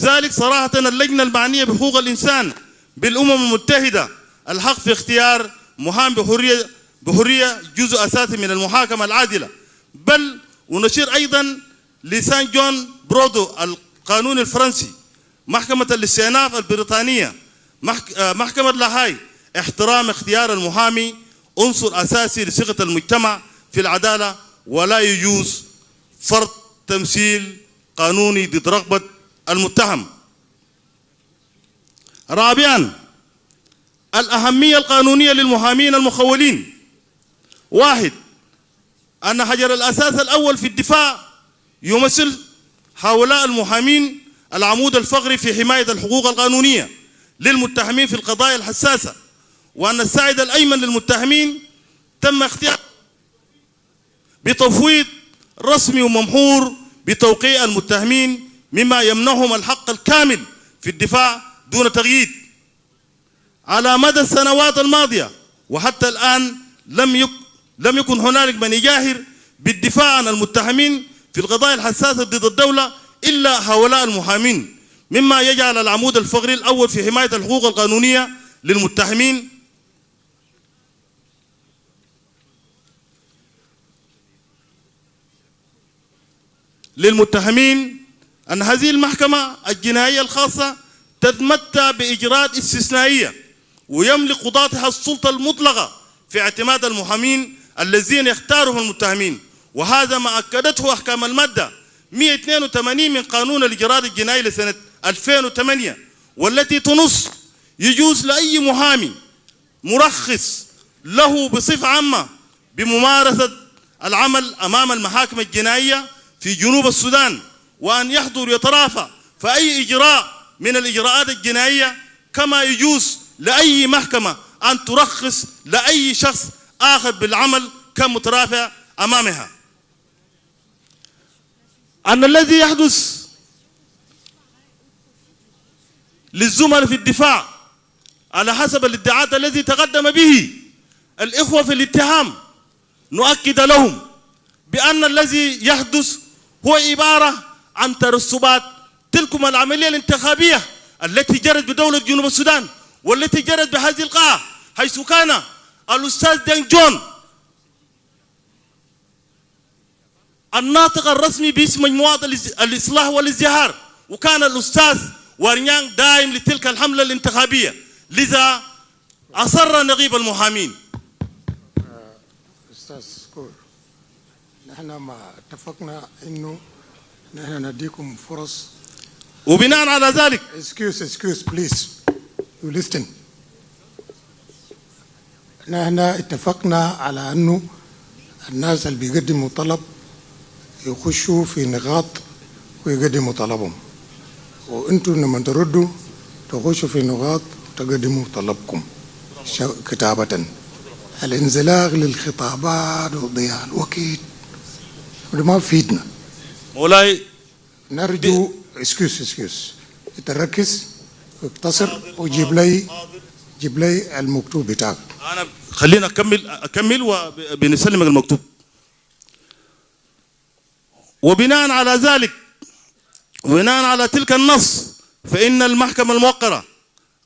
ذلك صراحة اللجنة المعنية بحقوق الإنسان بالأمم المتحدة الحق في اختيار محامي بحرية جزء أساسي من المحاكمة العادلة. بل ونشير أيضا لسان جون برودو القانون الفرنسي، محكمة الاستئناف البريطانية، محكمة لاهاي، احترام اختيار المحامي عنصر أساسي لثقة المجتمع في العدالة ولا يجوز فرض تمثيل قانوني ضد رغبة المتهم. رابعا الأهمية القانونية للمحامين المخولين. 1. أن حجر الأساس الأول في الدفاع يمثل هؤلاء المحامين العمود الفقري في حماية الحقوق القانونية للمتهمين في القضايا الحساسة، وأن الساعد الأيمن للمتهمين تم اختياره بتفويض رسمي وممحور بتوقيع المتهمين مما يمنحهم الحق الكامل في الدفاع دون تقييد. على مدى السنوات الماضية وحتى الآن لم يكن هنالك من يجاهر بالدفاع عن المتهمين في القضايا الحساسة ضد الدولة إلا هؤلاء المحامين، مما يجعل العمود الفقري الأول في حماية الحقوق القانونية للمتهمين أن هذه المحكمة الجنائية الخاصة تتمتع بإجراءات استثنائية ويملك قضاتها السلطة المطلقة في اعتماد المحامين الذين يختارهم المتهمين، وهذا ما أكدته أحكام المادة 182 من قانون الإجراءات الجنائي لسنة 2008، والتي تنص يجوز لأي محامي مرخص له بصفة عامة بممارسة العمل أمام المحاكم الجنائية في جنوب السودان وأن يحضر يترافع في أي إجراء من الإجراءات الجنائية، كما يجوز لأي محكمة أن ترخص لأي شخص آخر بالعمل كمترافع أمامها. أن الذي يحدث للزملاء في الدفاع على حسب الادعاءات الذي تقدم به الإخوة في الاتهام نؤكد لهم بأن الذي يحدث هو عبارة عن ترسبات تلكم العملية الانتخابية التي جرت بدولة جنوب السودان والتي جرت بهذه القاعة، حيث كان الأستاذ كانغشول الناطق الرسمي باسم مجموعة الإصلاح والازدهار، وكان الأستاذ وارنيانغ دائم لتلك الحملة الانتخابية، لذا أصر نقيب المحامين. أستاذ كور، نحن ما اتفقنا إنه نحن نديكم فرص، وبناء على ذلك excuse please you listen. نحن اتفقنا على إنه الناس اللي بيقدموا طلب يخشوا في نقاط ويقدموا طلبهم، وانتم لما تردوا تخشوا في نقاط وتقدموا طلبكم كتابة. الانزلاق للخطابات وضياع الوقت وده ما بيفيدنا. مولاي نرجو اسكيوز تركز واقتصر وجيب لي المكتوب بتاعك. أنا خلينا أكمل وبنسلمك المكتوب. وبناء على تلك النص فإن المحكمة الموقرة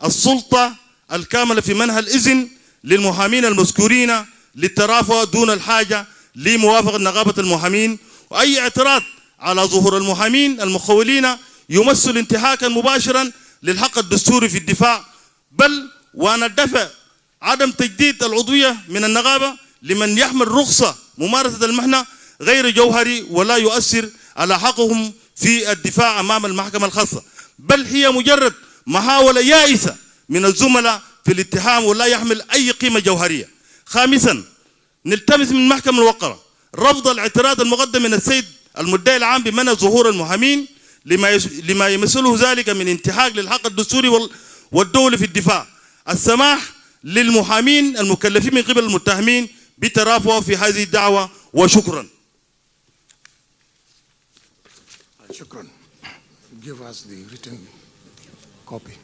السلطة الكاملة في منح الإذن للمحامين المذكورين للترافع دون الحاجة لموافقة نقابة المحامين، وأي اعتراض على ظهور المحامين المخولين يمثل انتهاكا مباشرا للحق الدستوري في الدفاع، بل وأن الدفع عدم تجديد العضوية من النقابة لمن يحمل رخصة ممارسة المهنة غير جوهري ولا يؤثر على حقهم في الدفاع أمام المحكمة الخاصة، بل هي مجرد محاولة يائسة من الزملاء في الاتهام ولا يحمل أي قيمة جوهرية. خامسا نلتمس من المحكمة الموقرة رفض الاعتراض المقدم من السيد المدعي العام بمنع ظهور المحامين لما يمثله ذلك من انتهاك للحق الدستوري والدولي في الدفاع. السماح للمحامين المكلفين من قبل المتهمين بترافعه في هذه الدعوة، وشكرا. شكرا. Give us the written copy.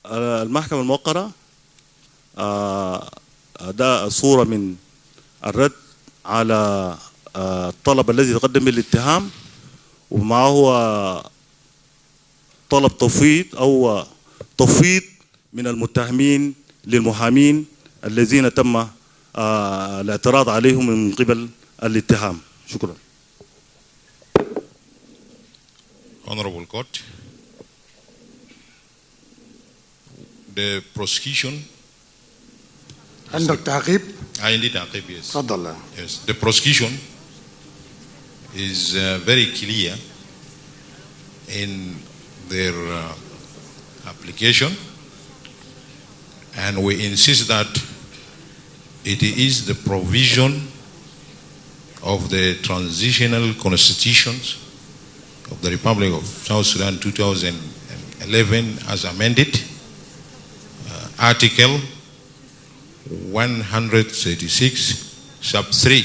المحكمة الموقرة ده صورة من الرد على الطلب الذي تقدم به الاتهام، وما هو طلب تفويض من المتهمين للمحامين الذين تم الاعتراض عليهم من قبل الاتهام. شكرا. Honorable Court, the prosecution. عندك تعقيب؟ عندي تعقيب, yes. تفضل. Yes, the prosecution is very clear in their application, and we insist that it is the provision of the transitional constitutions of the Republic of South Sudan 2011 as amended, Article 136 sub 3,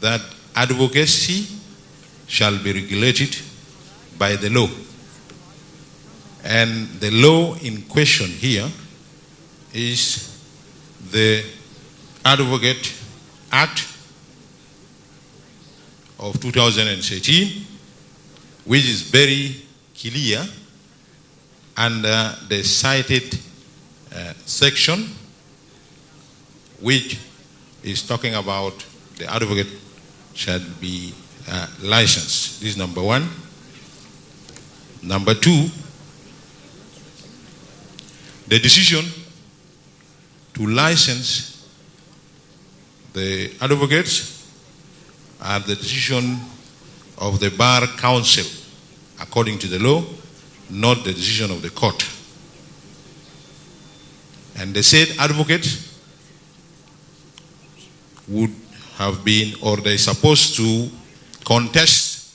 that advocacy shall be regulated by the law. And the law in question here is the Advocate Act of 2013, which is very clear under the cited section, which is talking about the advocate shall be licensed. This is number one. Number two, the decision to license the advocates are the decision of the Bar Council, according to the law, not the decision of the court. And the said advocate would have been, or they're supposed to contest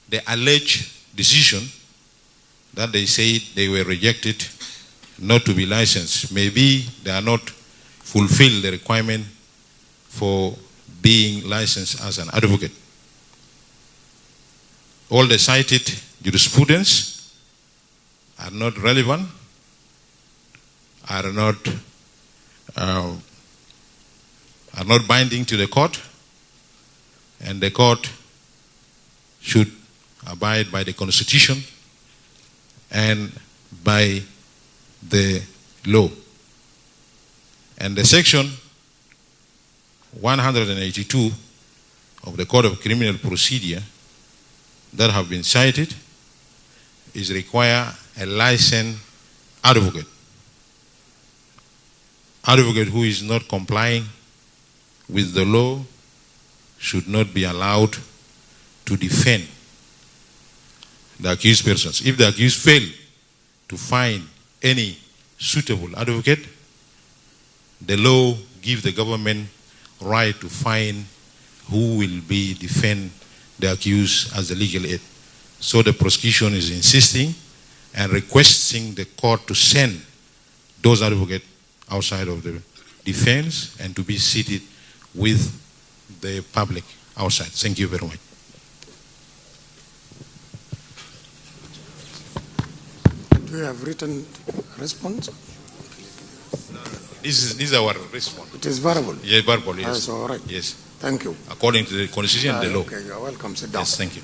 the alleged decision that they said they were rejected not to be licensed. Maybe they are not fulfill the requirement for being licensed as an advocate. All the cited jurisprudence are not relevant, are not binding to the court, and the court should abide by the Constitution and by the law. And the section 182 of the Code of Criminal Procedure that have been cited is require a licensed advocate. Advocate who is not complying with the law should not be allowed to defend the accused persons. If the accused fail to find any suitable advocate, the law gives the government right to find who will be defend the accused as the legal aid. So the prosecution is insisting and requesting the court to send those advocates outside of the defense and to be seated with the public outside. Thank you very much. Do you have written response? This is our response. It is verbal? Yes, verbal, yes. That's all right. Yes. Thank you. According to the Constitution and the law. Okay, you're welcome. Sit down. Yes, thank you.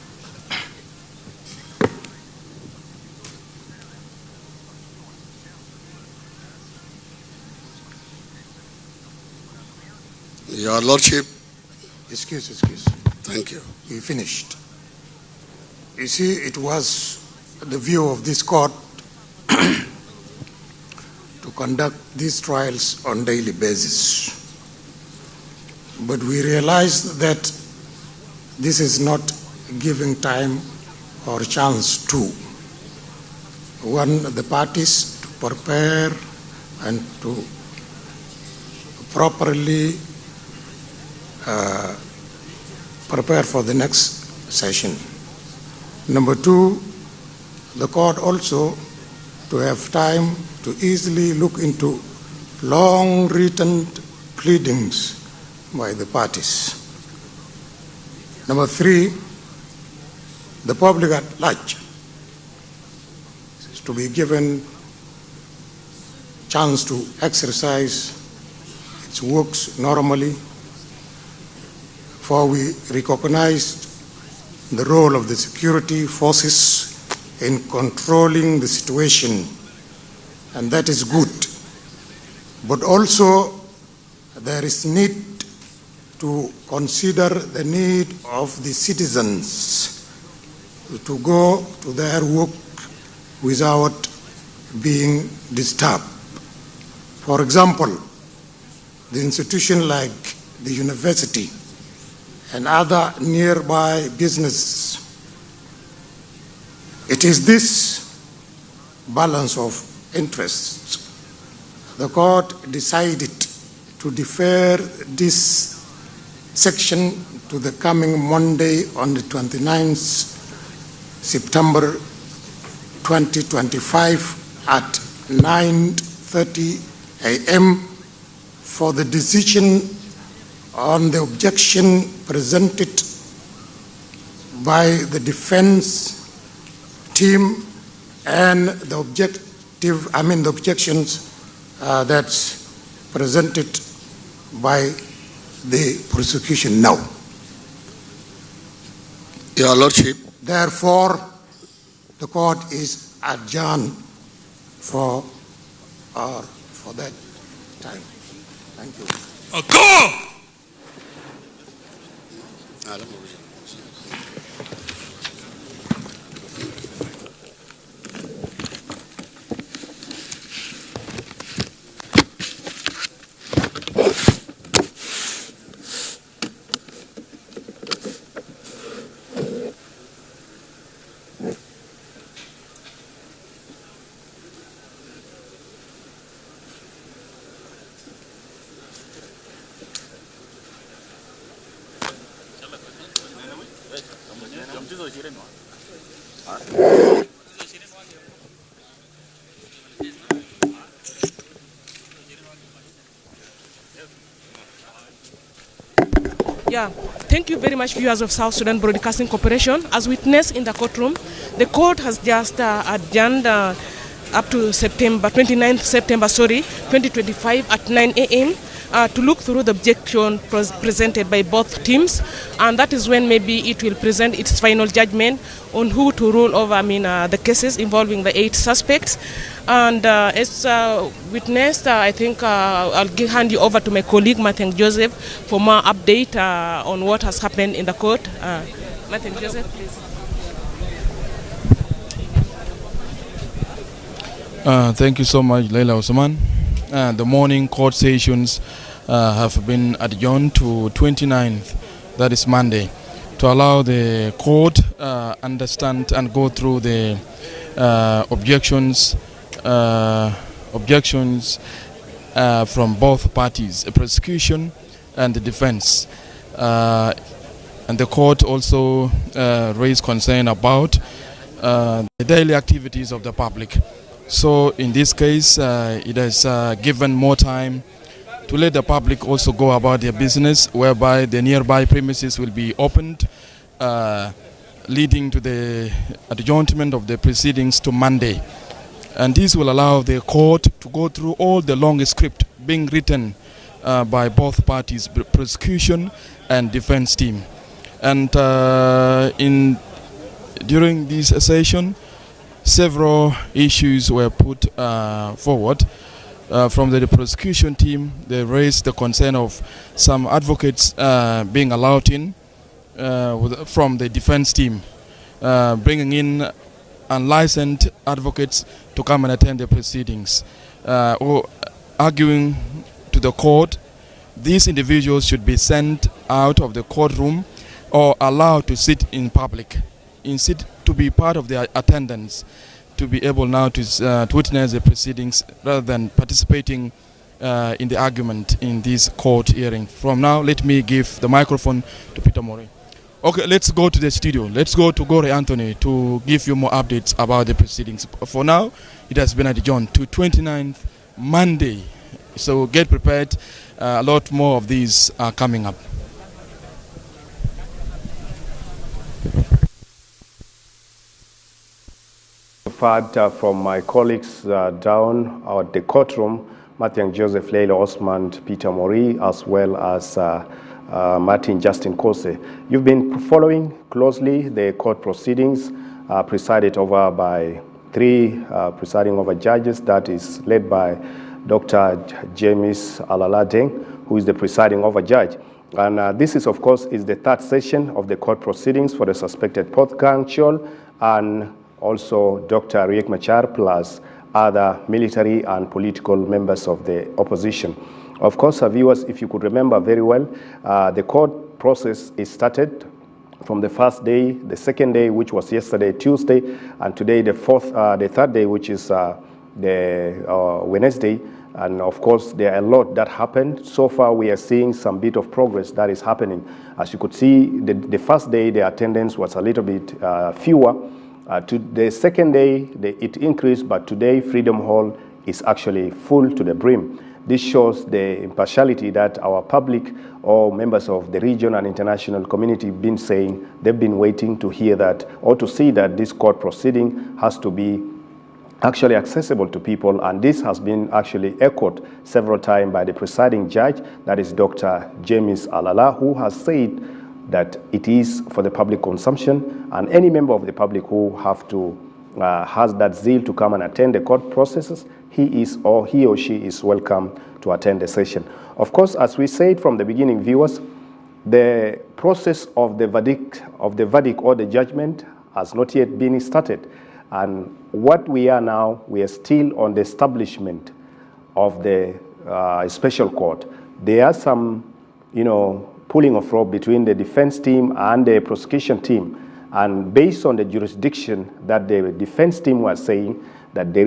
Your Lordship. Excuse. Thank you. You finished. You see, it was the view of this court to conduct these trials on a daily basis. But we realize that this is not giving time or chance to the parties to prepare and to properly prepare for the next session. Number two, the court also to have time to easily look into long written pleadings by the parties. Number three, the public at large is to be given chance to exercise its works normally, for we recognize the role of the security forces in controlling the situation, and that is good. But also there is need to consider the need of the citizens to go to their work without being disturbed. For example, the institution like the university and other nearby businesses. It is this balance of interests. The court decided to defer this section to the coming Monday on the 29th September 2025 at 9:30 a.m. for the decision on the objection presented by the defense team and the objections that's presented by the prosecution now. Your Lordship. Therefore, the court is adjourned for that time. Thank you. Go! Yeah, thank you very much, viewers of South Sudan Broadcasting Corporation. As witnessed in the courtroom, the court has just adjourned up to September 29th September, 2025 at 9 a.m. To look through the objection presented by both teams, and that is when maybe it will present its final judgment on who to rule over the cases involving the 8 suspects. And as witnessed, I think I'll hand you over to my colleague Matthew Joseph for more update on what has happened in the court. Matthew Joseph, please. Thank you so much, Leila Osman. The morning court sessions have been adjourned to 29th, that is Monday, to allow the court understand and go through the objections from both parties, the prosecution and the defense. And the court also raised concern about the daily activities of the public. So in this case, it has given more time to let the public also go about their business, whereby the nearby premises will be opened, leading to the adjournment of the proceedings to Monday. And this will allow the court to go through all the long script being written by both parties, prosecution and defense team. And during this session, several issues were put forward. From the prosecution team, they raised the concern of some advocates being allowed in from the defense team, bringing in unlicensed advocates to come and attend the proceedings, or arguing to the court. These individuals should be sent out of the courtroom or allowed to sit in public, to be part of the attendance, to be able now to witness the proceedings rather than participating in the argument in this court hearing. From now, let me give the microphone to Peter Mori. Okay, let's go to the studio. Let's go to Gore Anthony to give you more updates about the proceedings. For now, it has been adjourned to 29th Monday. So get prepared. A lot more of these are coming up. From my colleagues down at the courtroom, Mathiang Joseph, Leila Osman, Peter Mori, as well as Martin Justin Kose. You've been following closely the court proceedings presided over by three presiding over judges. That is led by Dr. James Alala Deng, who is the presiding over judge. And this is, of course, is the third session of the court proceedings for the suspected Puot Kangchol and also Dr. Riek Machar plus other military and political members of the opposition. Of course, viewers, if you could remember very well, the court process is started from the first day, the second day, which was yesterday, Tuesday, and today, the third day, which is the Wednesday. And of course, there are a lot that happened. So far, we are seeing some bit of progress that is happening. As you could see, the first day, the attendance was a little bit fewer. To the second day, it increased, but today, Freedom Hall is actually full to the brim. This shows the impartiality that our public or members of the region and international community been saying. They've been waiting to hear that or to see that this court proceeding has to be actually accessible to people, and this has been actually echoed several times by the presiding judge, that is Dr. James Alala, who has said that it is for the public consumption, and any member of the public who has that zeal to come and attend the court processes, he or she is welcome to attend the session. Of course, as we said from the beginning, viewers, the process of the verdict or the judgment has not yet been started. And what we are now, we are still on the establishment of the special court. There are some, pulling of rope between the defense team and the prosecution team. And based on the jurisdiction that the defense team was saying, that they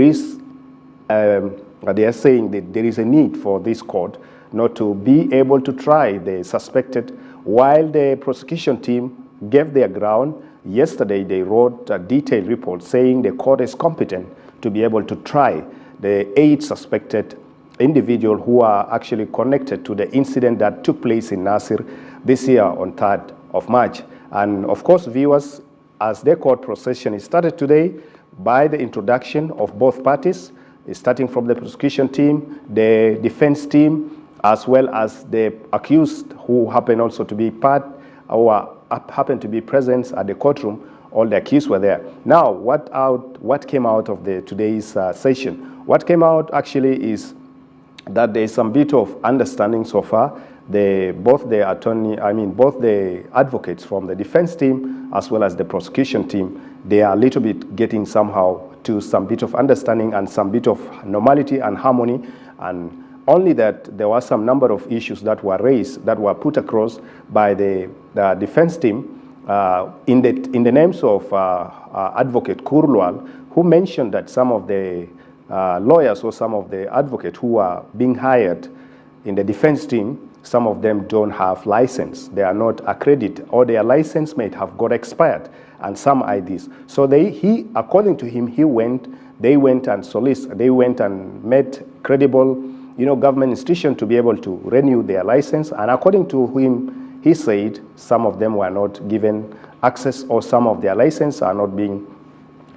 are saying that there is a need for this court not to be able to try the suspected, while the prosecution team gave their ground. Yesterday, they wrote a detailed report saying the court is competent to be able to try the 8 suspected individuals who are actually connected to the incident that took place in Nasir this year on 3rd of March. And of course, viewers, as the court procession is started today by the introduction of both parties, starting from the prosecution team, the defense team, as well as the accused who happen also to be part or happened to be present at the courtroom. All the accused were there. Now, what came out of today's session? What came out actually is that there is some bit of understanding so far. Both the advocates from the defense team as well as the prosecution team, they are a little bit getting somehow to some bit of understanding and some bit of normality and harmony, and only that there was some number of issues that were raised, that were put across by the defense team in the names of Advocate Kurlwal, who mentioned that some of the lawyers or some of the advocates who are being hired in the defense team, some of them don't have license. They are not accredited, or their license may have got expired, and some IDs. So according to him, they went and met credible, government institution to be able to renew their license. And according to him, he said some of them were not given access, or some of their license are not being,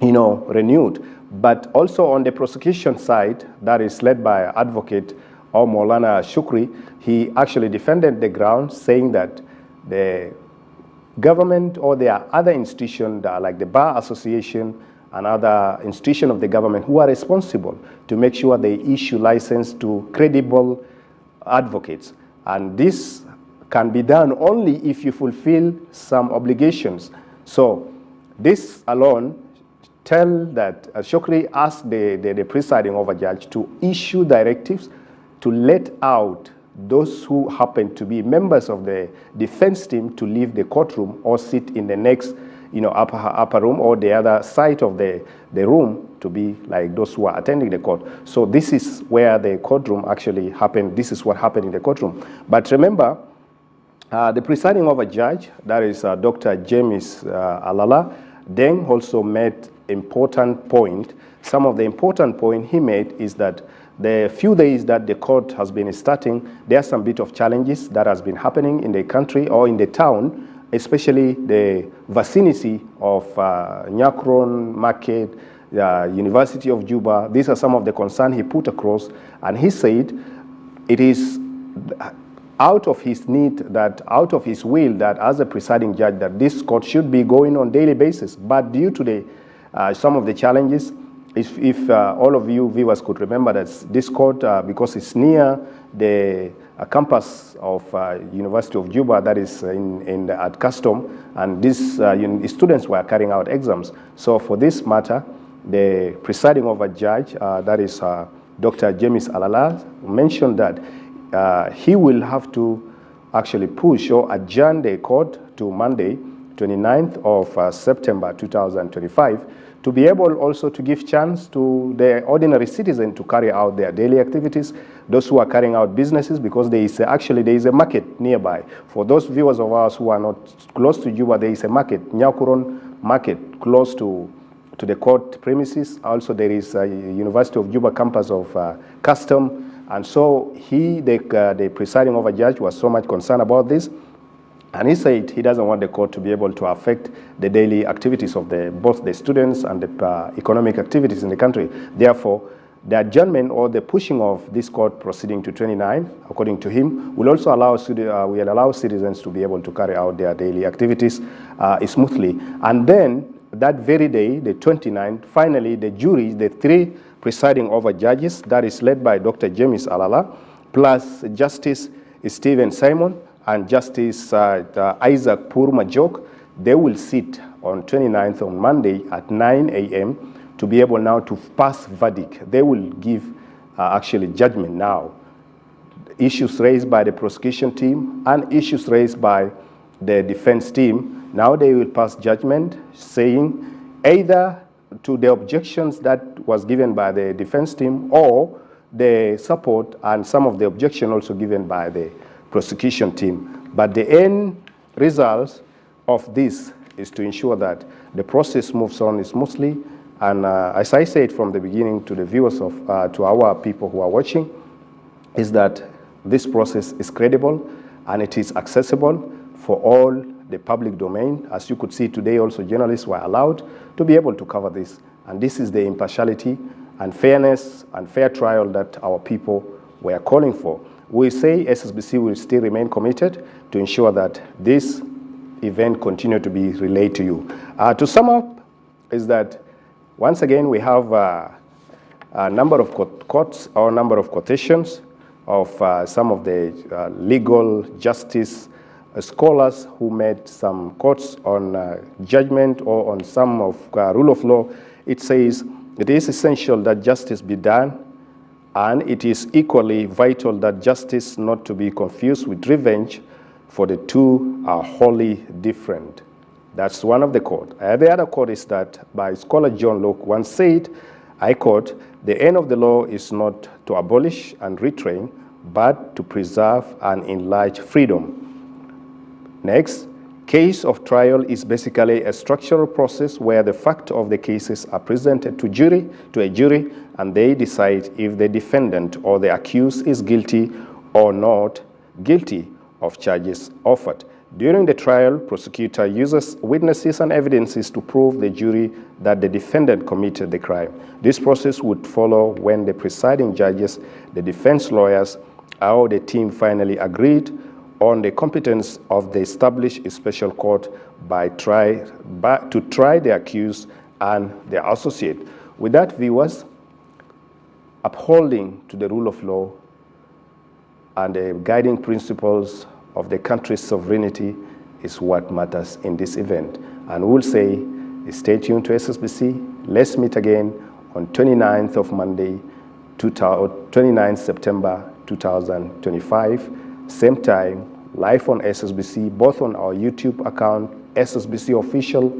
renewed. But also on the prosecution side, that is led by Advocate Maulana Shukri, he actually defended the ground, saying that the government or there are other institutions like the Bar Association and other institutions of the government who are responsible to make sure they issue license to credible advocates. And this can be done only if you fulfill some obligations. So this alone tell that Shokri asked the presiding over judge to issue directives to let out those who happen to be members of the defense team to leave the courtroom or sit in the next, upper room or the other side of the room to be like those who are attending the court. So this is where the courtroom actually happened. This is what happened in the courtroom. But remember, the presiding over judge, that is Dr. James Alala, then also made important point. Some of the important point he made is that the few days that the court has been starting, there are some bit of challenges that has been happening in the country or in the town, especially the vicinity of Nyakron Market, University of Juba. These are some of the concerns he put across, and he said it is out of his need, that out of his will, that as a presiding judge, that this court should be going on daily basis. But due to the some of the challenges, if all of you viewers could remember that this court, because it's near the campus of University of Juba, that is at Custom, and these students were carrying out exams. So for this matter, the presiding over judge, that is Dr. James Alala, mentioned that he will have to actually push or adjourn the court to Monday, 29th of September 2025, to be able also to give chance to the ordinary citizen to carry out their daily activities, those who are carrying out businesses, because there is a market nearby. For those viewers of ours who are not close to Juba, there is a market, Nyakuron Market, close to the court premises. Also, there is a University of Juba campus of Custom. And so the presiding over judge was so much concerned about this. And he said he doesn't want the court to be able to affect the daily activities of both the students and the economic activities in the country. Therefore, the adjournment or the pushing of this court proceeding to 29, according to him, will also allow citizens to be able to carry out their daily activities smoothly. And then that very day, the 29th, finally the jury, the three presiding over judges, that is led by Dr. James Alala, plus Justice Stephen Simon and Justice Isaac Purmajok, they will sit on 29th on Monday at 9 a.m. to be able now to pass verdict. They will give actually judgment now. Issues raised by the prosecution team and issues raised by the defense team, now they will pass judgment saying either to the objections that was given by the defense team or the support and some of the objection also given by the prosecution team. But the end results of this is to ensure that the process moves on smoothly. And as I said from the beginning to the viewers to our people who are watching, is that this process is credible and it is accessible for all the public domain. As you could see today, also journalists were allowed to be able to cover this. And this is the impartiality and fairness and fair trial that our people were calling for. We say SSBC will still remain committed to ensure that this event continue to be relayed to you. To sum up, is that once again we have a number of quotes or number of quotations of some of the legal justice scholars who made some quotes on judgment or on some of rule of law. It says, it is essential that justice be done, and it is equally vital that justice not to be confused with revenge, for the two are wholly different. That's one of the quotes. The other quote is that by scholar John Locke once said, I quote, the end of the law is not to abolish and retrain, but to preserve and enlarge freedom. Next, case of trial is basically a structural process where the facts of the cases are presented to a jury, and they decide if the defendant or the accused is guilty or not guilty of charges offered. During the trial, prosecutor uses witnesses and evidences to prove the jury that the defendant committed the crime. This process would follow when the presiding judges, the defense lawyers, or the team finally agreed on the competence of the established special court to try the accused and their associate. With that, viewers, upholding to the rule of law and the guiding principles of the country's sovereignty is what matters in this event. And we'll say, stay tuned to SSBC. Let's meet again on 29th of Monday, 29th September 2025, same time, live on SSBC, both on our YouTube account, SSBC Official,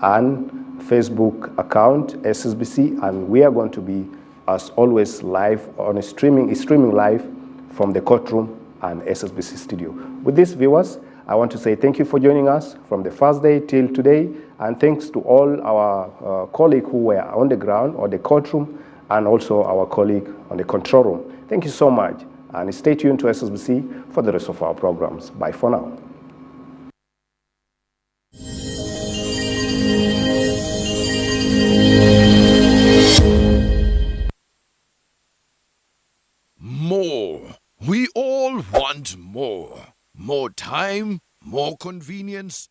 and Facebook account, SSBC, and we are going to be, as always, live on streaming live from the courtroom and SSBC studio. With this, viewers, I want to say thank you for joining us from the first day till today, and thanks to all our colleagues who were on the ground or the courtroom, and also our colleague on the control room. Thank you so much, and stay tuned to SSBC for the rest of our programs. Bye for now. More. We all want more. More time, more convenience,